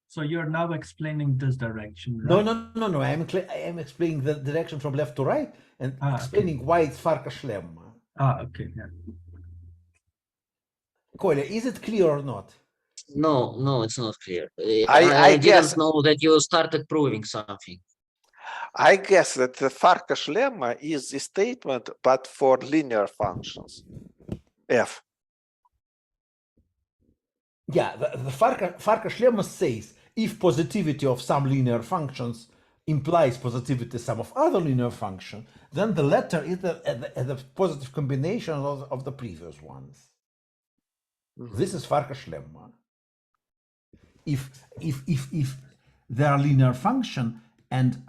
So you're now explaining this direction, right? No. I am explaining the direction from left to right and explaining why it's Farkas lemma. Okay. Yeah. Kolya, is it clear or not? No, it's not clear. I guess, didn't know that you started proving something. I guess that the Farkas lemma is the statement, but for linear functions, f. Yeah, the Farkas lemma says if positivity of some linear functions implies positivity of some of other linear function, then the latter is the positive combination of the previous ones. Mm-hmm. This is Farkas lemma. If they are linear function and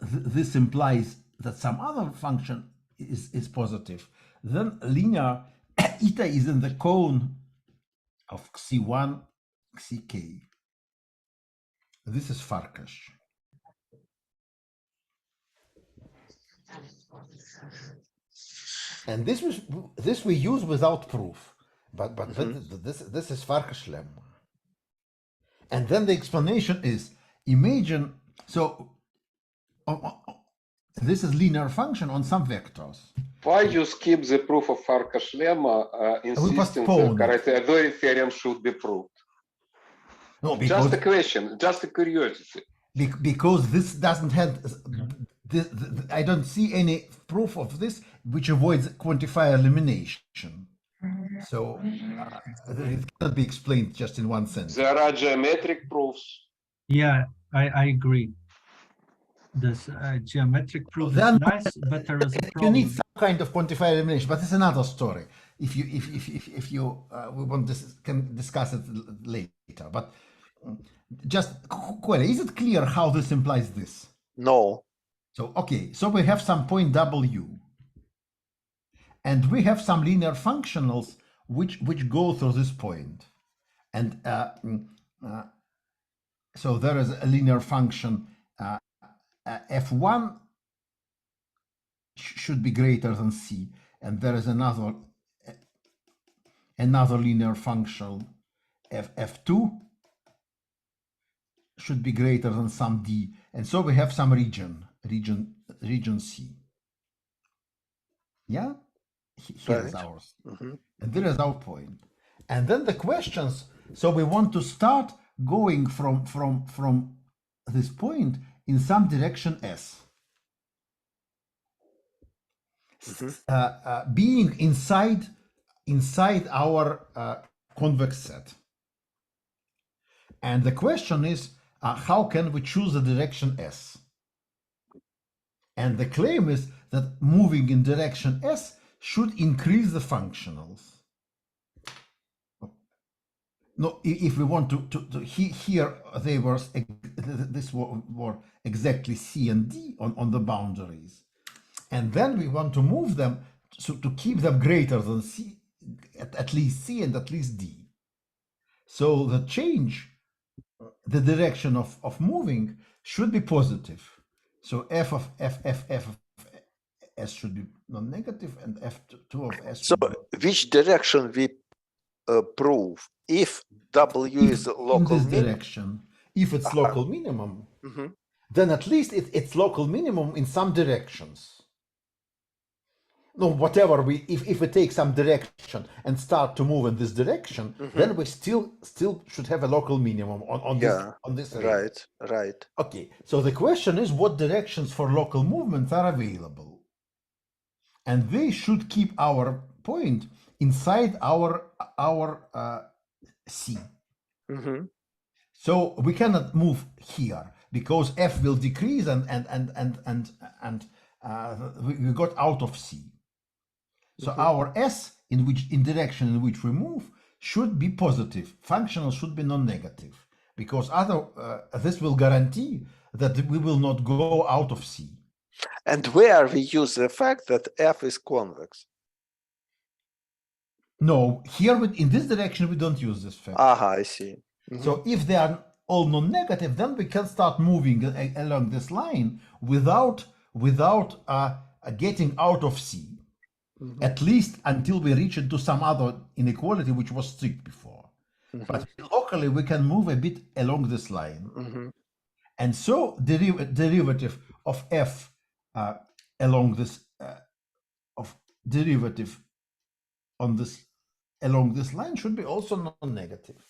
this implies that some other function is positive, then linear eta is in the cone of xi1, xk. This is Farkas. And this we use without proof, but this is Farkas lemma. And then the explanation is, imagine, so this is linear function on some vectors. Why you skip the proof of Farkas lemma, insisting that category theorem should be proved? No, because, just a question, just a curiosity. Because this doesn't have, I don't see any proof of this which avoids quantifier elimination. So it cannot be explained just in one sentence. There are geometric proofs. Yeah, I agree. This geometric proof is nice, but there is a problem. You need some kind of quantifier elimination, but it's another story. If you we want this, can discuss it later. But just Kolya, is it clear how this implies this? No. So okay, so we have some point W, and we have some linear functionals which go through this point, and so there is a linear function f1 should be greater than c, and there is another linear function f2 should be greater than some d, and so we have some region C. Yeah, here is ours, and there is our point. And then the questions. So we want to start going from this point in some direction S, being inside our convex set. And the question is, how can we choose the direction S? And the claim is that moving in direction S should increase the functionals. No, if we want to here they were exactly C and D on the boundaries, and then we want to move them so to keep them greater than C, at least C and at least D. So the change, the direction of moving should be positive. So f of S should be non-negative, and f2 of S. So which direction we prove? If W is local in this direction, if it's local minimum, then at least it's local minimum in some directions. No, whatever if we take some direction and start to move in this direction, then we still should have a local minimum on this area. Right. Okay, so the question is, what directions for local movements are available? And they should keep our point inside our C. So we cannot move here because F will decrease and we got out of C. So our S in direction in which we move should be positive. Functional should be non-negative, because this will guarantee that we will not go out of C. And where we use the fact that F is convex? No, here in this direction we don't use this fact. I see. So if they are all non-negative, then we can start moving along this line without getting out of C. At least until we reach into some other inequality which was strict before. But locally we can move a bit along this line. And so derivative of F along this derivative on this along this line should be also non-negative.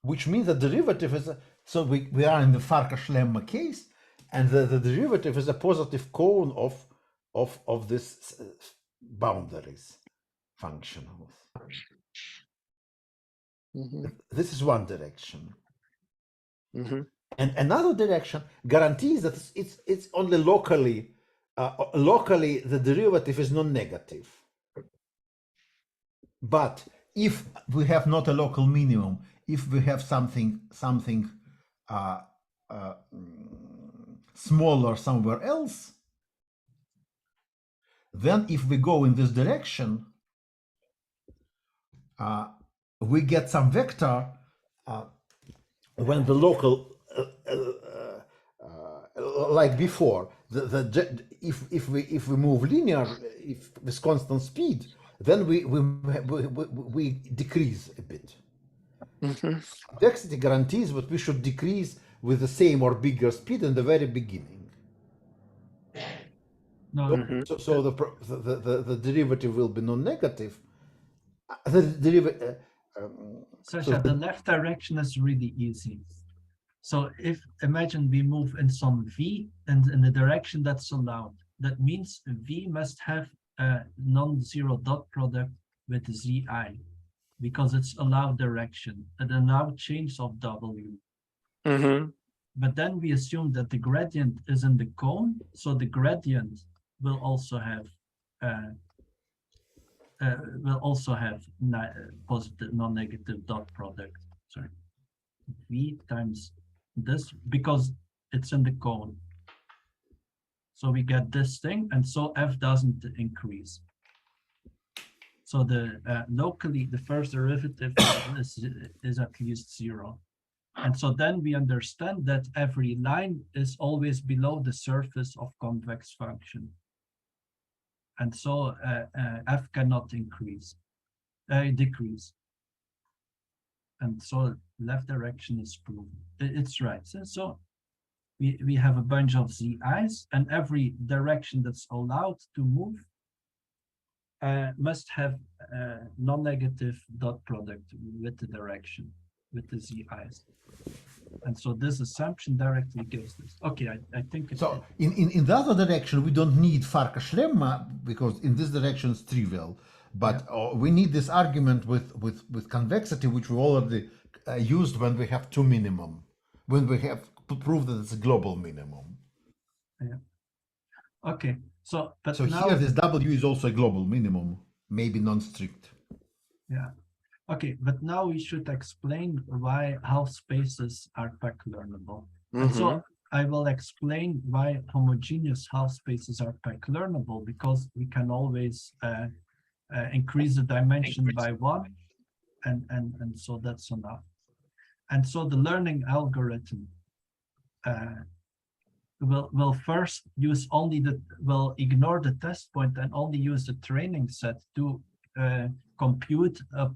Which means the derivative is so we are in the Farkas-Lemma case, and the derivative is a positive cone of this boundaries functional. This is one direction. And another direction guarantees that it's only locally the derivative is non-negative. But if we have not a local minimum, if we have something smaller somewhere else, then if we go in this direction, we get some vector when the local, like before, if we move linear, if with constant speed, then we decrease a bit. Complexity guarantees that we should decrease with the same or bigger speed in the very beginning. No. So the derivative will be non-negative. The derivative. Sasha, the left direction is really easy. So if imagine we move in some V and in the direction that's allowed, that means V must have a non-zero dot product with Zi, because it's allowed direction, an allowed change of W. But then we assume that the gradient is in the cone, so the gradient will also have positive non-negative dot product. Sorry, V times this, because it's in the cone. So we get this thing, and so F doesn't increase. So the locally the first derivative is at least 0. And so then we understand that every line is always below the surface of convex function. And so F cannot decrease. And so left direction is proven. It's right. So we have a bunch of Zi's, and every direction that's allowed to move must have a non-negative dot product with the direction, with the Zi's. And so this assumption directly gives this. Okay, I think it's so. In the other direction, we don't need Farkas-Lemma, because in this direction it's trivial. But we need this argument with convexity, which we already used when we have two minimum, when we have to prove that it's a global minimum. Yeah. Okay. So so now, here this W is also a global minimum, maybe non-strict. Yeah. Okay, but now we should explain why half spaces are pack-learnable. And so I will explain why homogeneous half spaces are pack-learnable, because we can always increase the dimension by 1, and so that's enough. And so the learning algorithm will first use will ignore the test point and only use the training set to compute a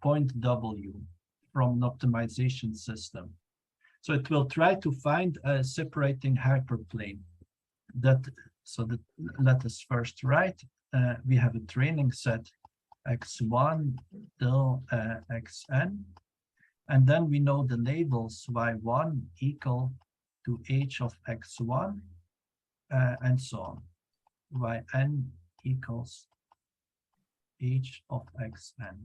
point W from an optimization system. So it will try to find a separating hyperplane. Let us first write. We have a training set x1 till xn, and then we know the labels y1 equal to h of x1, and so on. Yn equals h of xn.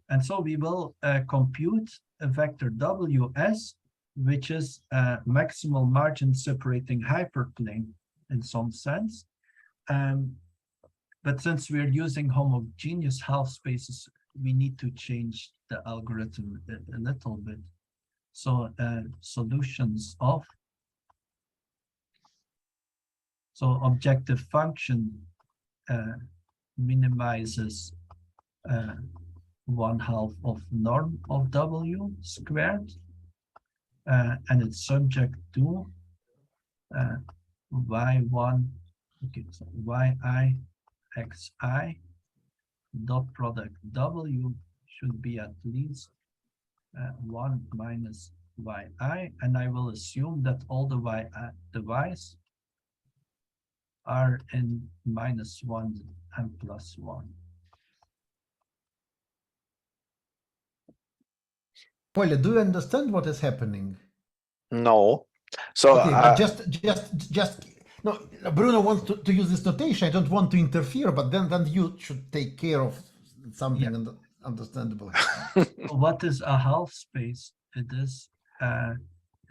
And so we will compute a vector ws, which is a maximal margin separating hyperplane in some sense. But since we're using homogeneous half spaces, we need to change the algorithm a little bit. So solutions of, so objective function minimizes 1/2 of norm of w squared, and it's subject to y1, okay, so yi xi dot product w should be at least 1 minus yi, and I will assume that all the y's are in -1 and +1. Polly, do you understand what is happening? No. So okay, but just no. Bruno wants to use this notation. I don't want to interfere, but then you should take care of something understandable. What is a half space? It is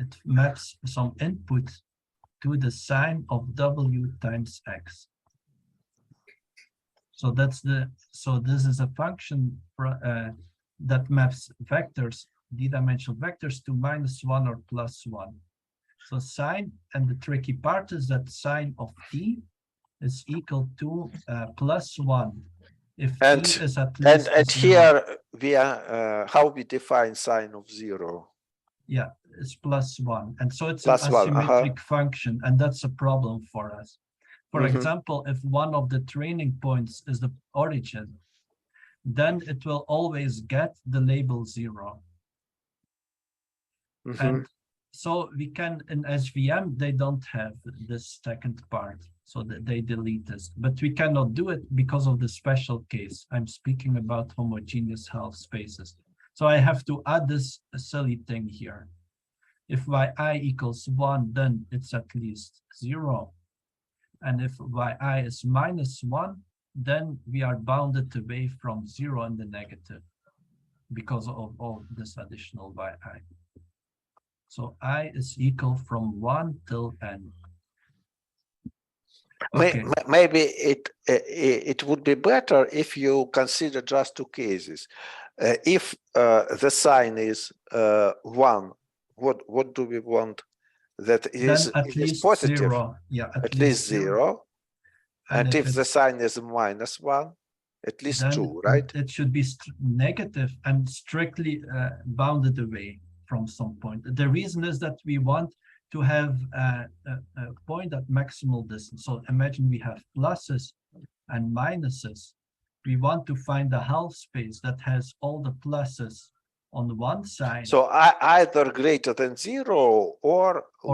it maps some input to the sign of w times x. So that's this is a function that maps vectors, d-dimensional vectors, to -1 or +1. So sign, and the tricky part is that sign of t is equal to +1 if t is at least and 0. here we are how we define sign of 0. Yeah, it's +1, and so it's +1, an asymmetric function, and that's a problem for us. For example, if one of the training points is the origin, then it will always get the label 0. And so we can, in SVM, they don't have this second part, so that they delete this, but we cannot do it because of the special case. I'm speaking about homogeneous half spaces. So I have to add this silly thing here. If yi equals 1, then it's at least 0. And if yi is -1, then we are bounded away from 0 and the negative because of all this additional yi. So I is equal from 1 till n. Okay. Maybe it would be better if you consider just two cases. If the sign is 1, what do we want? That it is positive. 0. Yeah, at least 0. And if the sign is -1, at least 2, right? It should be negative and strictly bounded away from some point. The reason is that we want to have a point at maximal distance. So imagine we have pluses and minuses. We want to find a half space that has all the pluses on one side. So either greater than 0 or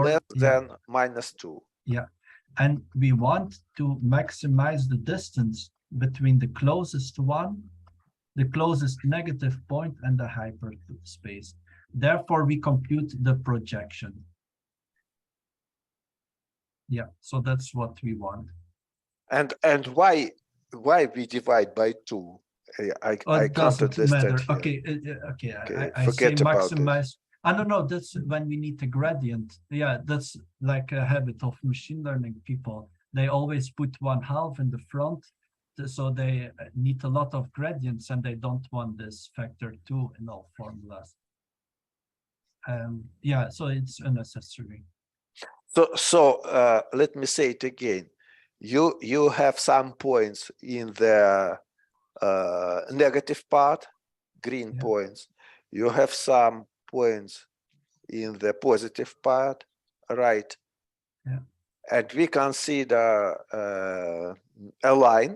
less than -2. Yeah, and we want to maximize the distance between the closest one, the closest negative point, and the hyperspace. Therefore, we compute the projection. Yeah, so that's what we want. And why we divide by 2? I can't understand. Okay, I say maximize. I don't know, that's when we need a gradient. Yeah, that's like a habit of machine learning people. They always put 1/2 in the front, so they need a lot of gradients, and they don't want this factor 2 in all formulas. Yeah, so it's unnecessary. So let me say it again. You have some points in the negative part, green points. You have some points in the positive part, right? Yeah. And we consider a line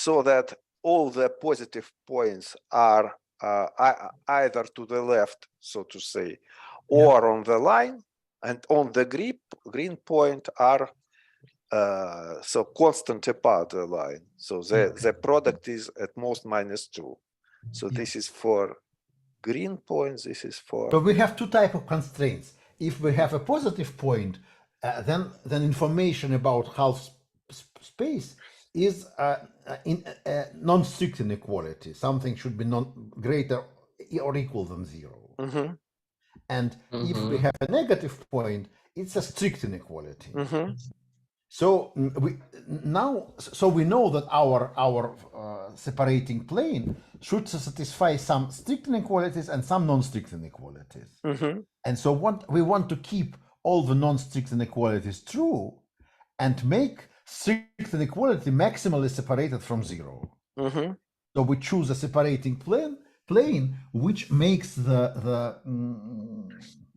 so that all the positive points are either to the left, so to say, or on the line, and on the green point are so constant apart the line. So the product is at most -2. So this is for green points, this is for... So we have two types of constraints. If we have a positive point, then information about half space is in non-strict inequality. Something should be greater or equal than 0. And if we have a negative point, it's a strict inequality. So we know that our separating plane should satisfy some strict inequalities and some non-strict inequalities. And so we want to keep all the non-strict inequalities true and make strict inequality maximally separated from 0. So we choose a separating plane which makes the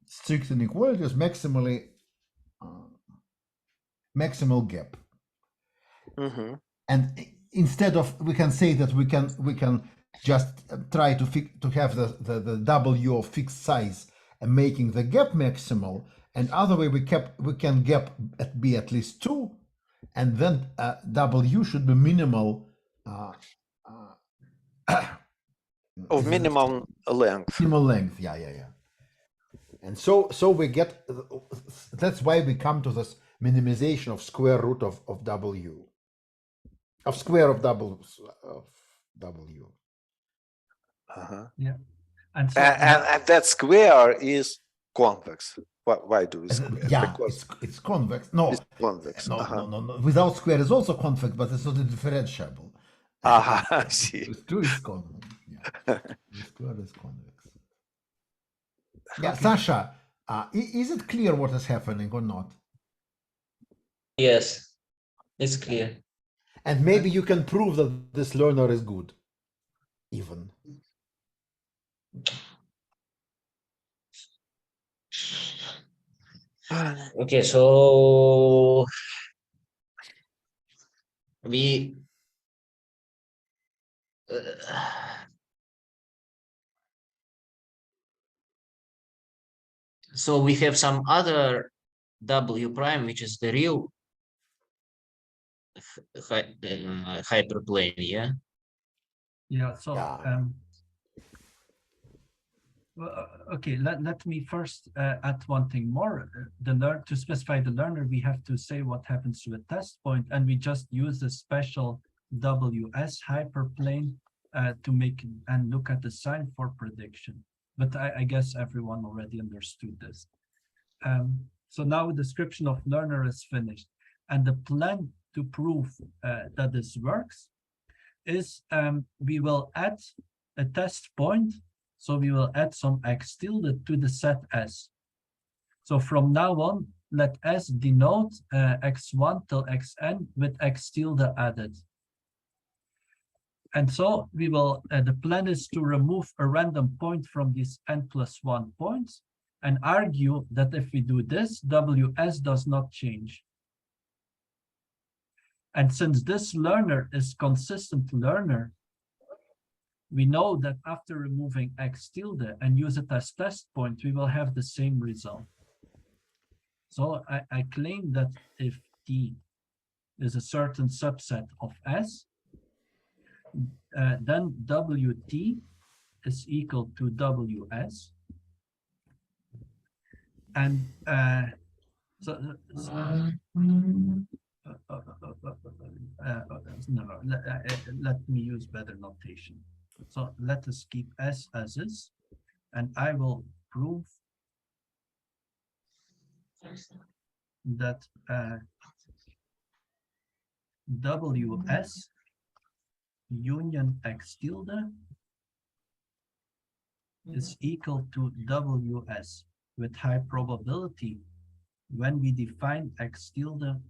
strict inequalities maximal gap. And instead of, we can say that we can just try to have the W of fixed size and making the gap maximal, and other way we can gap be at least 2, and then W should be minimal of minimum length. Minimal length, yeah. And so we get, that's why we come to this minimization of square root of W, of square of W. Yeah, and so and that square is convex. Why do we say that? Yeah, because it's convex. No, it's convex. No. Without square is also convex, but it's not differentiable. I see. It's true, it's convex. Yeah. The square is convex. Yeah, Sasha, is it clear what is happening or not? Yes, it's clear. And maybe you can prove that this learner is good, even. Okay, so we so we have some other W prime, which is the real hyperplane, yeah? yeah, so okay, let me first add one thing more. To specify the learner, we have to say what happens to a test point, and we just use a special WS hyperplane to make and look at the sign for prediction. But I guess everyone already understood this. So now the description of learner is finished, and the plan to prove that this works is we will add a test point. So we will add some x tilde to the set S. So from now on, let S denote x1 till xn with x tilde added. And so we will, the plan is to remove a random point from these n+1 points and argue that if we do this, WS does not change. And since this learner is consistent learner, we know that after removing x tilde and use it as test point, we will have the same result. So I claim that if T is a certain subset of S, then WT is equal to WS. And let me use better notation. So let us keep S as is, and I will prove that WS union x tilde is equal to WS with high probability when we define x tilde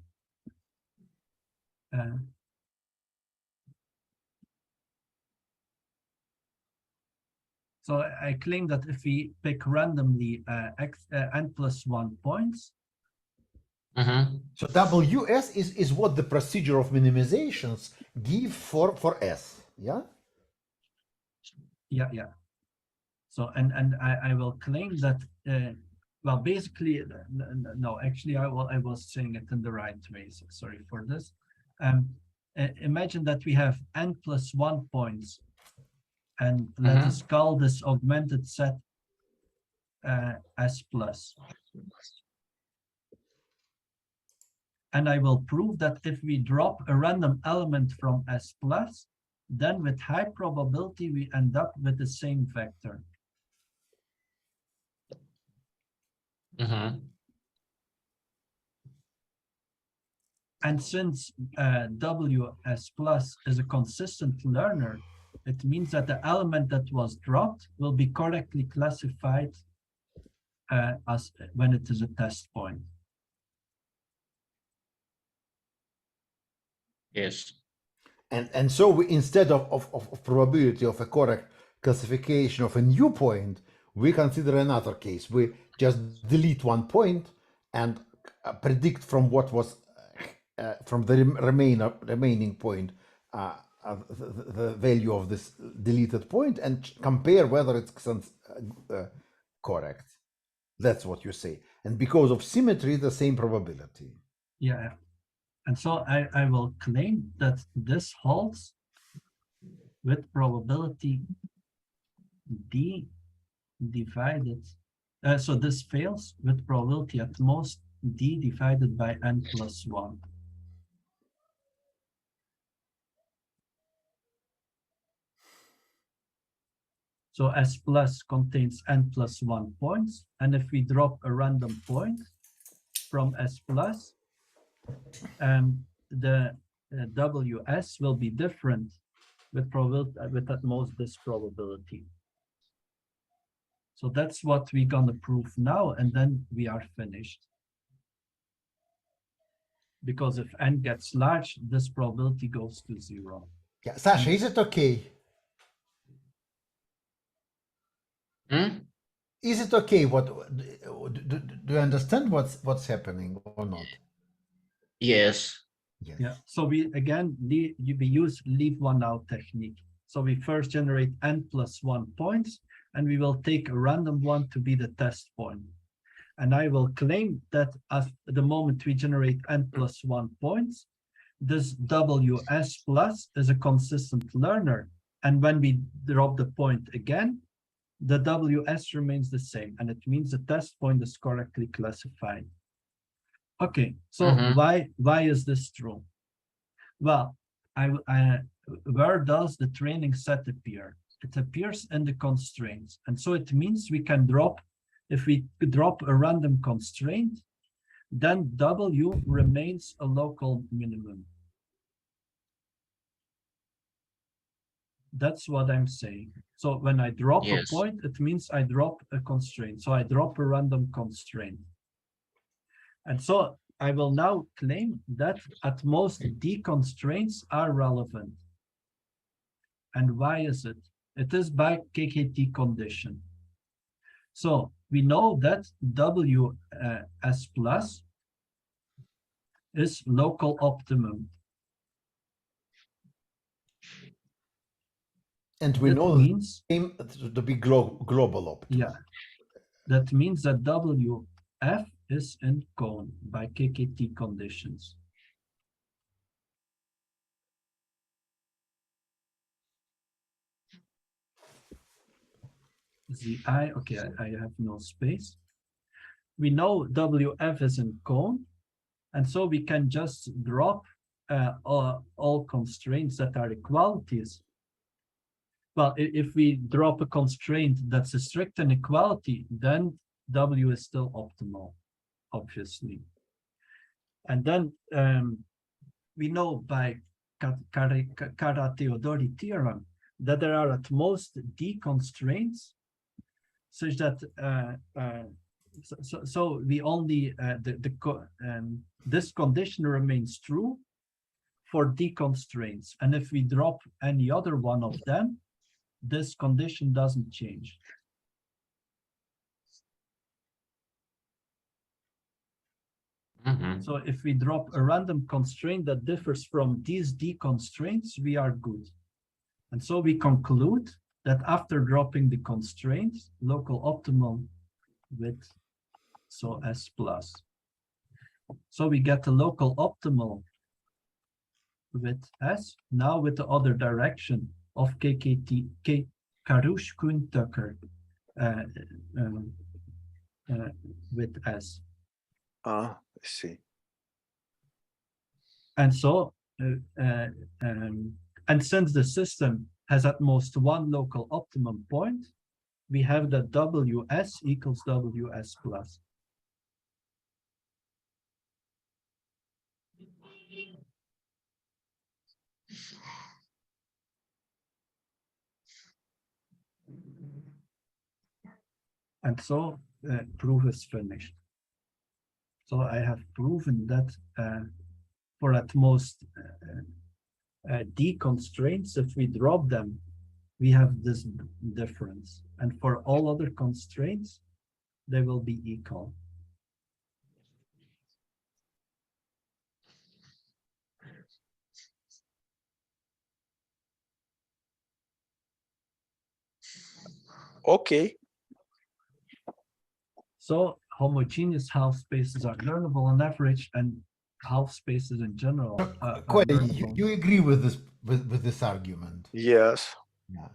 so I claim that if we pick randomly n+1 points. So WS is what the procedure of minimizations give for S, yeah? Yeah. So, and I will claim that, well, basically, no, actually, I was saying it in the right way. So sorry for this. Imagine that we have n+1 points, and let us call this augmented set S plus. And I will prove that if we drop a random element from S plus, then with high probability, we end up with the same vector. And since WS plus is a consistent learner, it means that the element that was dropped will be correctly classified as when it is a test point. Yes. And so we, instead of probability of a correct classification of a new point, we consider another case. We just delete one point and predict from what was from the remaining point the value of this deleted point and compare whether it's correct. That's what you say. And because of symmetry, the same probability. Yeah. And so I will claim that this holds with probability D divided. So this fails with probability at most D divided by n+1. So S plus contains n+1 points. And if we drop a random point from S plus, the WS will be different with probability, with at most this probability. So that's what we're gonna prove now, and then we are finished. Because if n gets large, this probability goes to 0. Yeah, Sasha, is it okay? Is it okay? What do you understand what's happening or not? Yes. Yes. Yeah. So we again we use leave one out technique. So we first generate n+1 points, and we will take a random one to be the test point. And I will claim that at the moment we generate n+1 points, this WS plus is a consistent learner. And when we drop the point again, the WS remains the same. And it means the test point is correctly classified. Okay, so why is this true? Well, where does the training set appear? It appears in the constraints. And so it means we can drop, if we drop a random constraint, then W remains a local minimum. That's what I'm saying. So when I drop a point, it means I drop a constraint. So I drop a random constraint. And so I will now claim that at most D constraints are relevant. And why is it? It is by KKT condition. So we know that WS plus is local optimum. And we know means to be global optimum. Yeah, that means that WF is in cone by KKT conditions. ZI, okay, I have no space. We know WF is in cone, and so we can just drop all constraints that are equalities. Well, if we drop a constraint that's a strict inequality, then W is still optimal, obviously. And then we know by Kara-Teodori theorem that there are at most D constraints, such that so we only this condition remains true for D constraints, and if we drop any other one of them, this condition doesn't change. So if we drop a random constraint that differs from these D constraints, we are good. And so we conclude that after dropping the constraints, local optimal with so S plus. So we get the local optimal with S, now with the other direction of KKT, Karush-Kuhn-Tucker with S. I see. And so, and since the system has at most one local optimum point, we have that WS equals WS plus. And so proof is finished. So I have proven that for at most D constraints, if we drop them, we have this difference. And for all other constraints, they will be equal. Okay. So homogeneous half spaces are learnable on average, and half spaces in general are learnable. You agree with this with this argument? Yes. Yeah.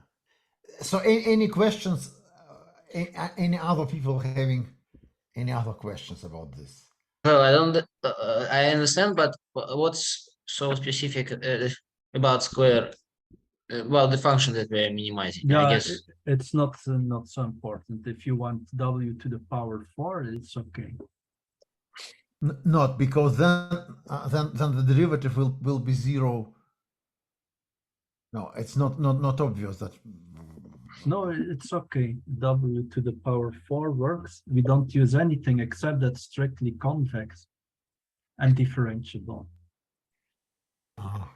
So any questions? Any other people having any other questions about this? Well, I don't. I understand, but what's so specific about square? Well, the function that we're minimizing. Yeah, I guess it's not so important. If you want W to the power 4, it's okay. Not because then the derivative will be 0. No, it's not obvious that. No, it's okay. W to the power 4 works. We don't use anything except that's strictly convex and differentiable. Oh.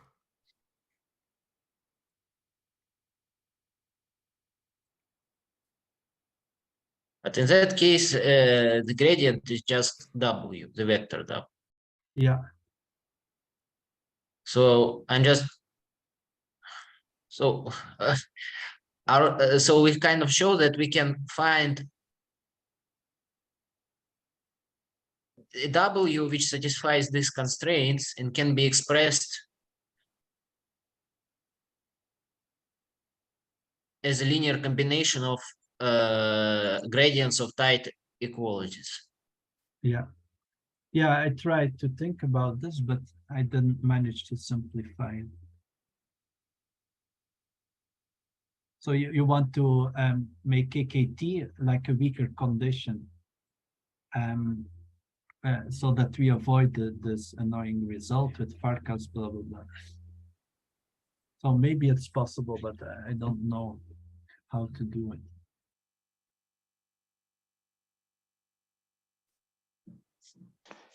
But in that case, the gradient is just W, the vector W. Yeah. So I'm just so so we kind of show that we can find a W which satisfies these constraints and can be expressed as a linear combination of gradients of tight equalities. Yeah. Yeah, I tried to think about this, but I didn't manage to simplify it. So you want to make KKT like a weaker condition so that we avoid this annoying result with Farkas, blah, blah, blah. So maybe it's possible, but I don't know how to do it.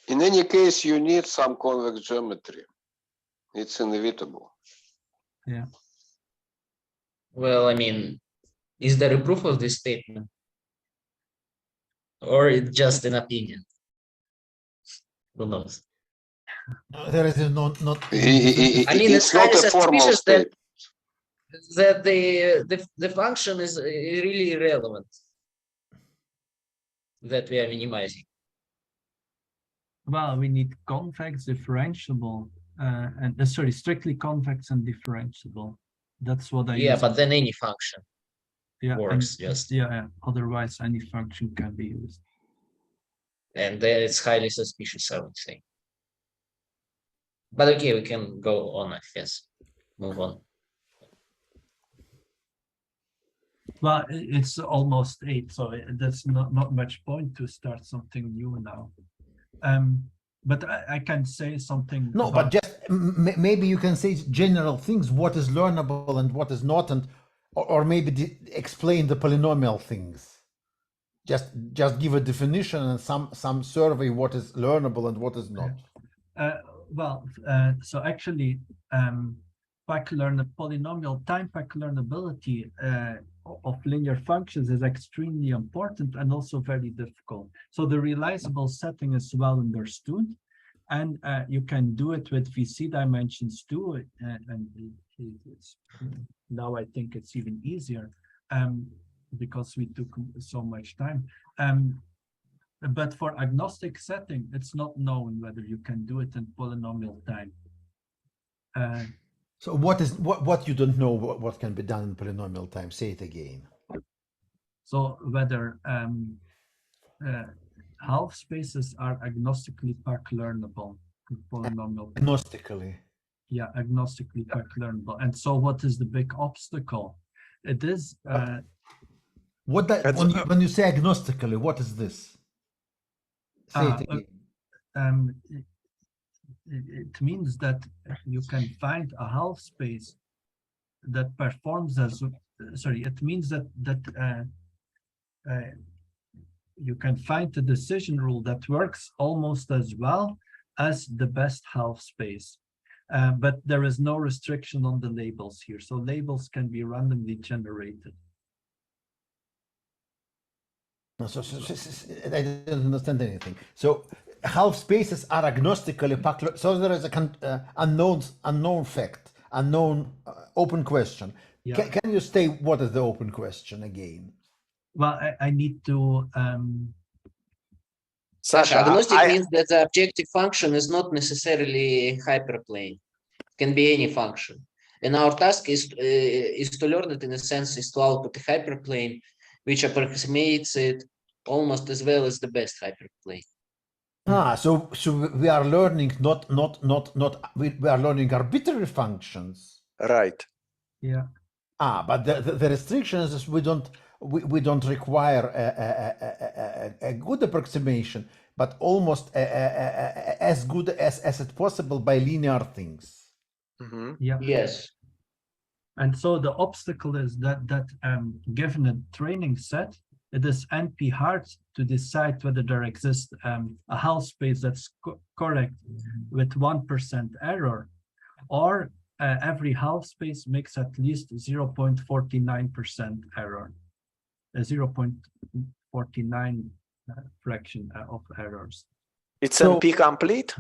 In any case, you need some convex geometry. It's inevitable. Yeah. Well, I mean, is there a proof of this statement? Or it's just an opinion? Who knows? There is not. I mean, it's not highly a formal suspicious state. that the function is really irrelevant that we are minimizing. Well, we need convex, differentiable, and sorry, strictly convex and differentiable. That's what I use. But then any function works. Yeah. Otherwise, any function can be used. And it's highly suspicious, I would say. But okay, we can go on, I guess. Move on. Well, it's almost 8, so that's not much point to start something new now. But I can say something. No, but just maybe you can say general things, what is learnable and what is not, and or maybe explain the polynomial things. Just give a definition and some survey what is learnable and what is not. So actually, polynomial time pack learnability of linear functions is extremely important and also very difficult. So the realizable setting is well understood, and you can do it with VC dimensions too. And now I think it's even easier. because we took so much time. But for agnostic setting, it's not known whether you can do it in polynomial time. So what you don't know what can be done in polynomial time? Say it again. So whether half spaces are agnostically Park-learnable in polynomial time. Agnostically. Yeah, agnostically Park-learnable. And so what is the big obstacle? It is when you say agnostically, what is this? Say it again. It means that you can find a half space that performs as it means that you can find a decision rule that works almost as well as the best half space, but there is no restriction on the labels here, so labels can be randomly generated. No, I didn't understand anything. So half spaces are agnostically Park. So there is a unknown fact, unknown open question. Yeah. Can you state what is the open question again? Well, I need to. Sasha, agnostic means that the objective function is not necessarily hyperplane. It can be any function. And our task is to learn it, in a sense, is to output a hyperplane which approximates it almost as well as the best hyperplane. So we are learning we are learning arbitrary functions. Right. Yeah. But the restriction is we don't require a good approximation, but almost as good as it possible by linear things. Mm-hmm. Yeah. Yes. And so the obstacle is that given a training set, it is NP hard to decide whether there exists a half space that's correct with 1% error, or every half space makes at least 0.49% error, a 0.49 fraction of errors. It's NP complete?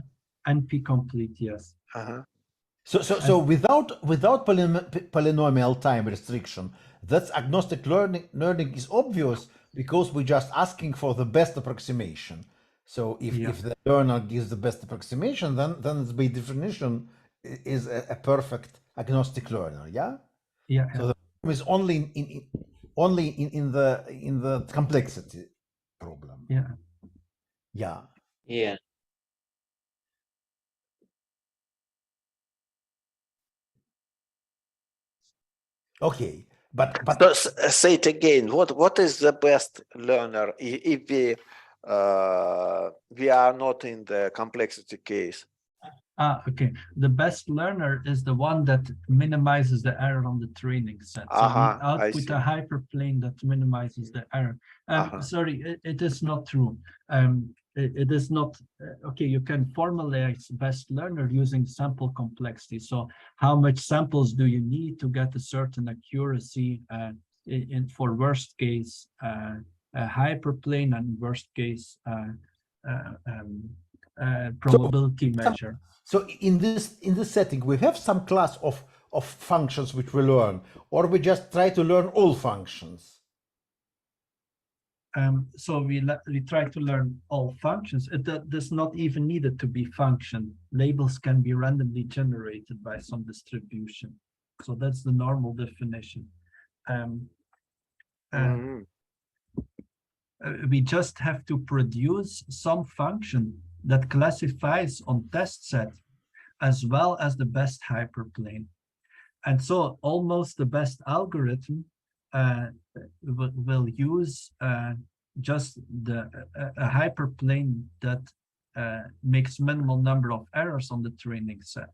NP complete, yes. Uh-huh. So without polynomial time restriction, that's agnostic learning is obvious because we're just asking for the best approximation. So if the learner gives the best approximation, then it's by definition is a perfect agnostic learner. Yeah. Yeah. So the problem is only in the complexity problem. Yeah. Yeah. Yeah. Okay, but say it again. What is the best learner if we are not in the complexity case? Okay. The best learner is the one that minimizes the error on the training set. So we output a hyperplane that minimizes the error. Sorry, it is not true. It is not okay. You can formalize best learner using sample complexity. So how much samples do you need to get a certain accuracy for worst case hyperplane and worst case probability measure. So in this setting, we have some class of functions which we learn, or we just try to learn all functions. So we try to learn all functions. It does not even need it to be function. Labels can be randomly generated by some distribution. So that's the normal definition. We just have to produce some function that classifies on test set as well as the best hyperplane. And so almost the best algorithm will use just a hyperplane that makes minimal number of errors on the training set.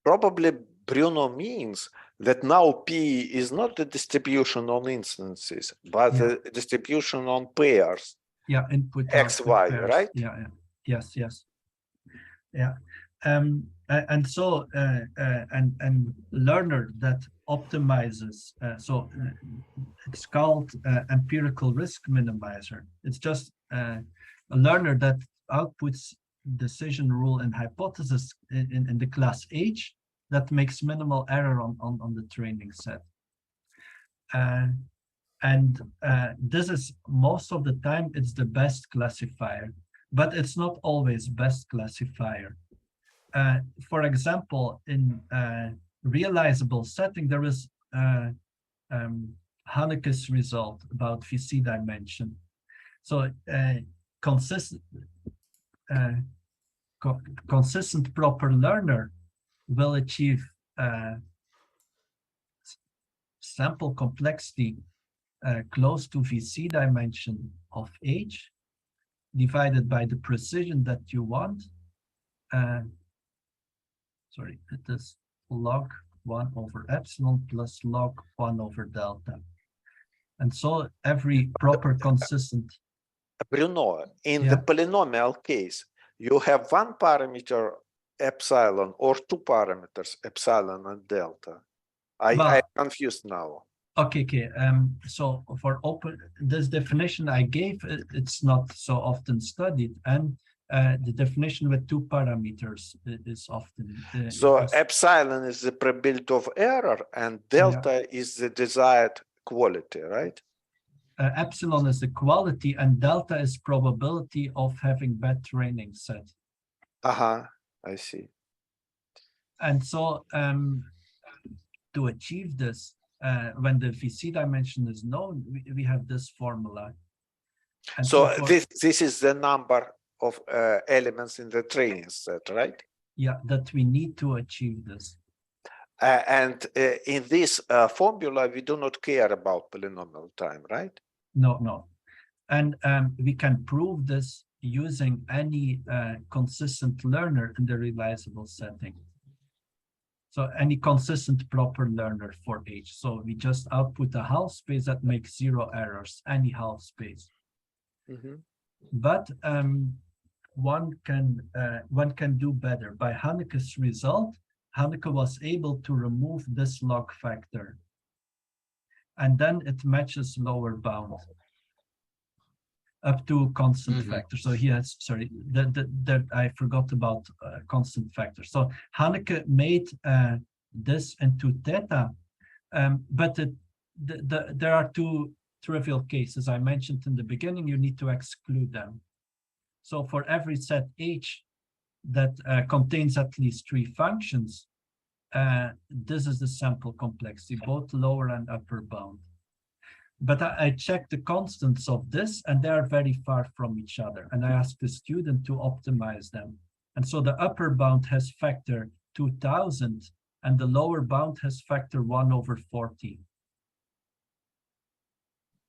Probably Bruno means that now P is not the distribution on instances, but the distribution on pairs. Yeah, input X, Y, pairs. right? Yeah. Yes. Yeah. And so and learner that optimizes, it's called empirical risk minimizer. It's just a learner that outputs decision rule and hypothesis in the class H that makes minimal error on the training set. and this is most of the time it's the best classifier, but it's not always best classifier. For example, in realizable setting, there is Hanneke's result about VC dimension. So consistent proper learner will achieve sample complexity close to VC dimension of H divided by the precision that you want. Sorry, it is log 1 over epsilon plus log 1 over delta. And so every proper consistent. Bruno, in the polynomial case, you have one parameter epsilon or two parameters epsilon and delta. I'm confused now. Okay. So for this definition I gave, it's not so often studied, and the definition with two parameters is often. So epsilon is the probability of error, and delta is the desired quality, right? Epsilon is the quality, and delta is probability of having bad training set. I see. And so to achieve this, when the VC dimension is known, we have this formula. And so this is the number of elements in the training set, right? Yeah, that we need to achieve this. And in this formula, we do not care about polynomial time, right? No. And we can prove this using any consistent learner in the realizable setting. So any consistent proper learner for H. So we just output a half space that makes 0 errors, any half space. But one can do better. By Hanneke's result, Hanneke was able to remove this log factor, and then it matches lower bound up to constant factor. So he has, sorry, that I forgot about constant factor. So Hanneke made this into theta, but there are two trivial cases I mentioned in the beginning. You need to exclude them. So for every set H that contains at least 3 functions, this is the sample complexity, both lower and upper bound. But I checked the constants of this, and they are very far from each other. And I asked the student to optimize them. And so the upper bound has factor 2000, and the lower bound has factor 1 over 40.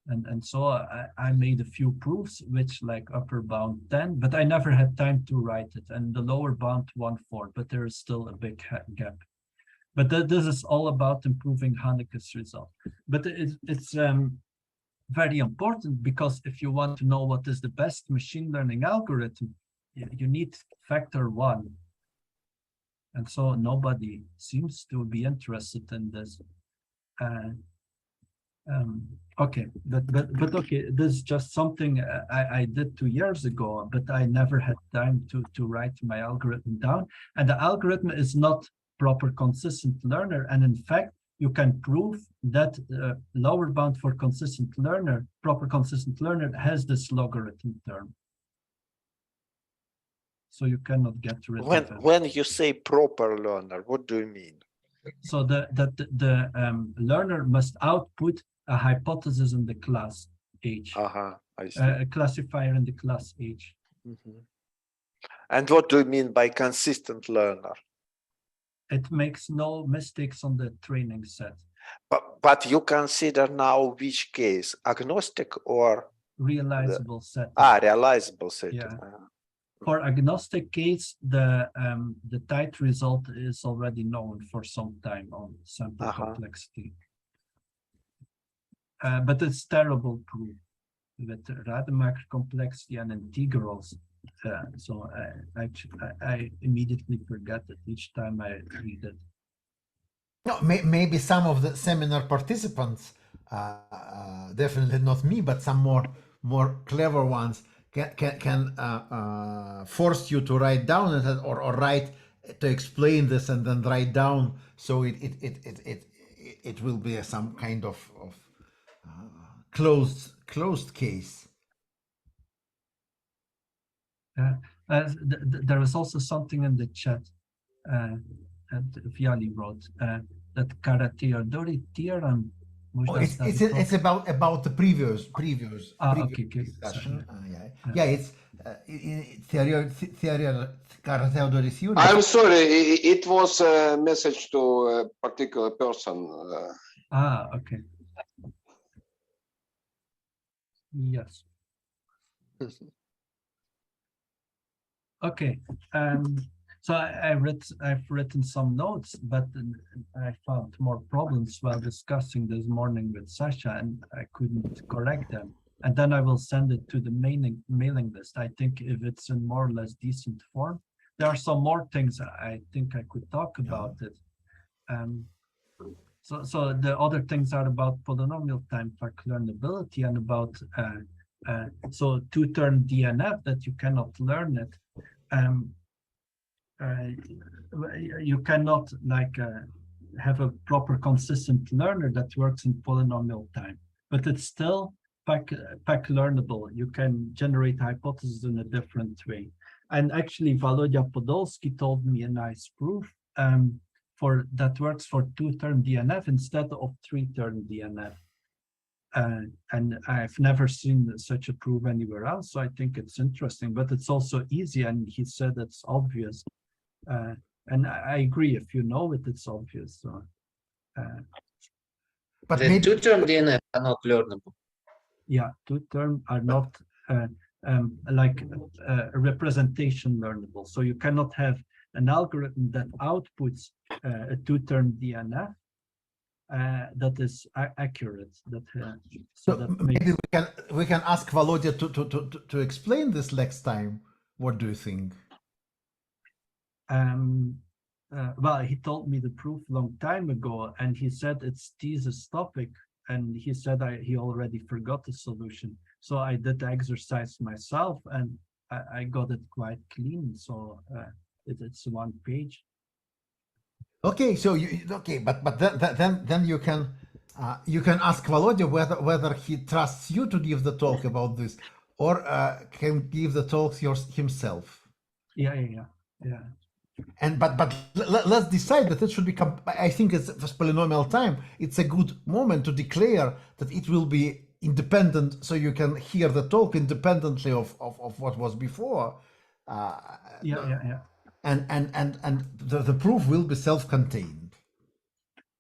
And so I made a few proofs, which like upper bound 10, but I never had time to write it. And the lower bound 1/4, but there is still a big gap. But this is all about improving Hanneke's result. But it's very important, because if you want to know what is the best machine learning algorithm, you need factor 1. And so nobody seems to be interested in this. Okay, but okay, this is just something I did 2 years ago, but I never had time to write my algorithm down. And the algorithm is not proper consistent learner, and in fact you can prove that lower bound for consistent learner, proper consistent learner, has this logarithm term, so you cannot get rid of it. When you say proper learner, what do you mean? So the learner must output a hypothesis in the class H, I see. A classifier in the class H. And what do you mean by consistent learner? It makes no mistakes on the training set. But you consider now which case, agnostic or realizable set? Realizable set. Yeah. For agnostic case, the tight result is already known for some time on sample complexity. But it's terrible proof with Rademacher complexity and integrals. So I immediately forget it each time I read it. No, maybe some of the seminar participants, definitely not me, but some more clever ones can force you to write down it, or write to explain this and then write down, so it will be some kind of closed case. There is also something in the chat that Viali wrote that Karateodori Tiran. It's about the previous okay, discussion. It's Karateodori theory. I'm sorry, it was a message to a particular person. Okay. Yes. Okay. So I've written some notes, but I found more problems while discussing this morning with Sasha, and I couldn't correct them. And then I will send it to the mailing list. I think if it's in more or less decent form, there are some more things I think I could talk about it. So the other things are about polynomial time fact learnability and about so two-term DNF that you cannot learn it. You cannot have a proper consistent learner that works in polynomial time, but it's still pack learnable. You can generate hypotheses in a different way. And actually, Volodya Podolsky told me a nice proof that works for two-term DNF instead of three-term DNF. And I've never seen such a proof anywhere else, so I think it's interesting, but it's also easy, and he said it's obvious. And I agree, if you know it, it's obvious. So, but the two-term DNF are not learnable. Yeah, two-term are not a representation learnable. So you cannot have an algorithm that outputs a two-term DNF that is accurate. So that maybe we can ask Volodya to explain this next time. What do you think? Well, he told me the proof long time ago, and he said it's thesis topic, and he said he already forgot the solution. So I did the exercise myself, and I got it quite clean. So it's one page. Okay, so but then you can ask Volodya whether he trusts you to give the talk about this, or can give the talks himself. Yeah. And but let's decide that it should be. I think it's for polynomial time. It's a good moment to declare that it will be independent, so you can hear the talk independently of what was before. Yeah. And the proof will be self-contained.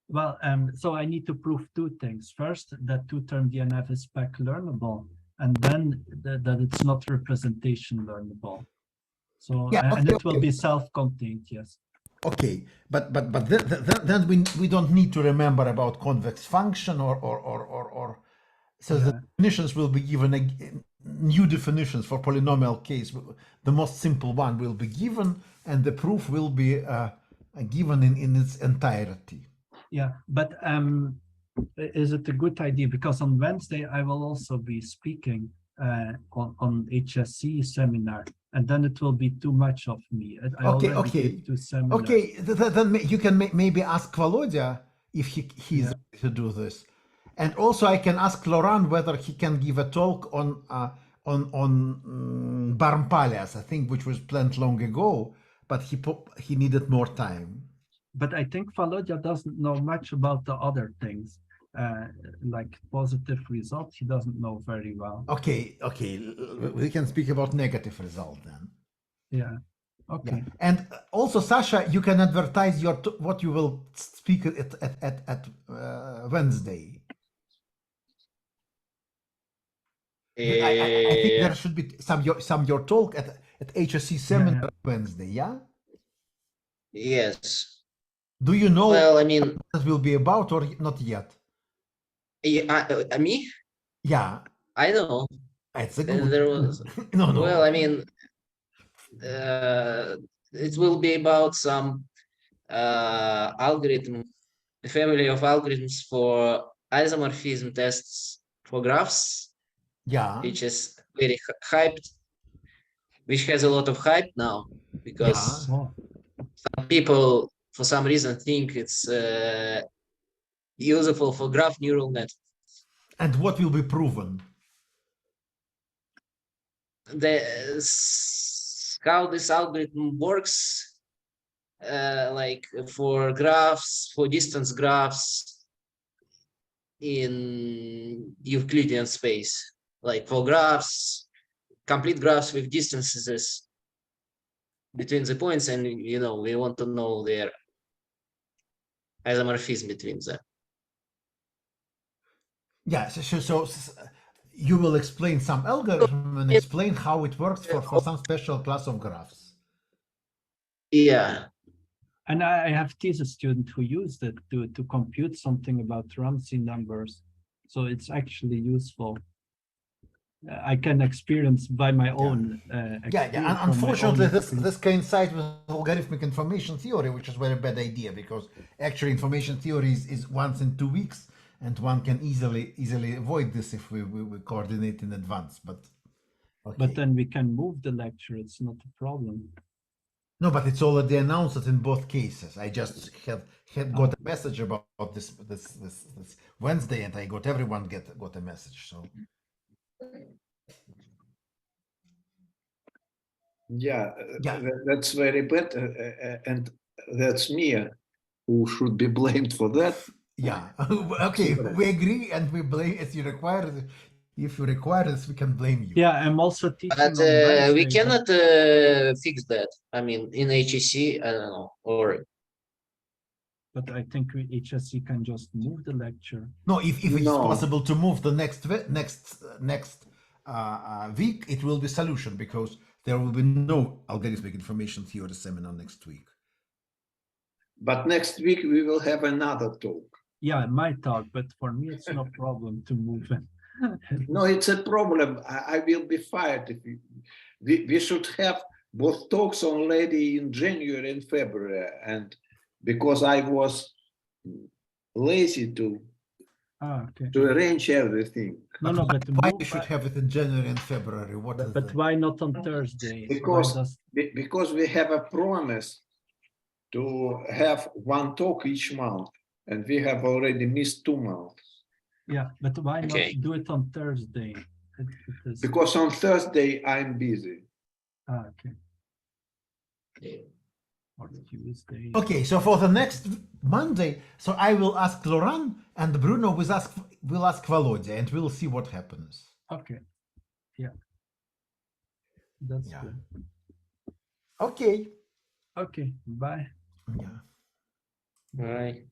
Well, so I need to prove two things. First, that two-term DNF is back learnable, and then that it's not representation learnable. So and it will be self-contained, yes. Okay, but then we don't need to remember about convex function or so the definitions will be given new definitions for polynomial case. The most simple one will be given, and the proof will be given in its entirety. Yeah, but is it a good idea? Because on Wednesday I will also be speaking on HSC seminar, and then it will be too much of me. Okay. Then you can maybe ask Volodya if he's ready to do this, and also I can ask Laurent whether he can give a talk on Barmpalias, I think, which was planned long ago, but he needed more time. But I think Volodya doesn't know much about the other things. Like positive results, he doesn't know very well. Okay, we can speak about negative result then. Yeah, okay. Yeah. And also, Sasha, you can advertise what you will speak at Wednesday. I think there should be some your talk at HSC seminar Wednesday. Yeah. Yes. Do you know? Well, I mean, what it will be about or not yet? Yeah, me? Yeah. I know. It's a good. There was. No. Well, I mean, it will be about some algorithm, a family of algorithms for isomorphism tests for graphs. Yeah. Which is very hyped, which has a lot of hype now because some people, for some reason, think it's useful for graph neural networks. And what will be proven? How this algorithm works, like for graphs, for distance graphs in Euclidean space, like for graphs, complete graphs with distances between the points, and we want to know their isomorphism between them. Yeah, so you will explain some algorithm and explain how it works for some special class of graphs. Yeah. And I have thesis student who used it to compute something about Ramsey numbers. So it's actually useful. I can experience by my own. Yeah. Unfortunately, this coincides with logarithmic information theory, which is a very bad idea, because actually information theory is once in 2 weeks, and one can easily avoid this if we coordinate in advance. But okay. But then we can move the lecture. It's not a problem. No, but it's already announced in both cases. I just had got a message about this Wednesday, and I got everyone got a message. So yeah. That's very bad, and that's me who should be blamed for that. Yeah. Okay, we agree, and we blame as you require. If you require this, we can blame you. Yeah, I'm also teaching. But on we Wednesday, cannot fix that. I mean, in HEC, I don't know, or. But I think HSC can just move the lecture. No, if it's possible to move the next week, it will be solution, because there will be no algorithmic information theory seminar next week. But next week we will have another talk. Yeah, my talk, but for me it's no problem to move it. No, it's a problem. I will be fired if we should have both talks already in January and February, and because I was lazy to arrange everything. No, but why you should have it in January and February? But why not on Thursday? Because we have a promise to have one talk each month, and we have already missed 2 months. Yeah, but why not do it on Thursday? Because on Thursday I'm busy. Okay. Or Tuesday. Okay, so for the next Monday, so I will ask Laurent, and Bruno will ask Volodya, and we'll see what happens. Okay. Yeah. That's good. Okay. Okay. Bye. Yeah. Bye.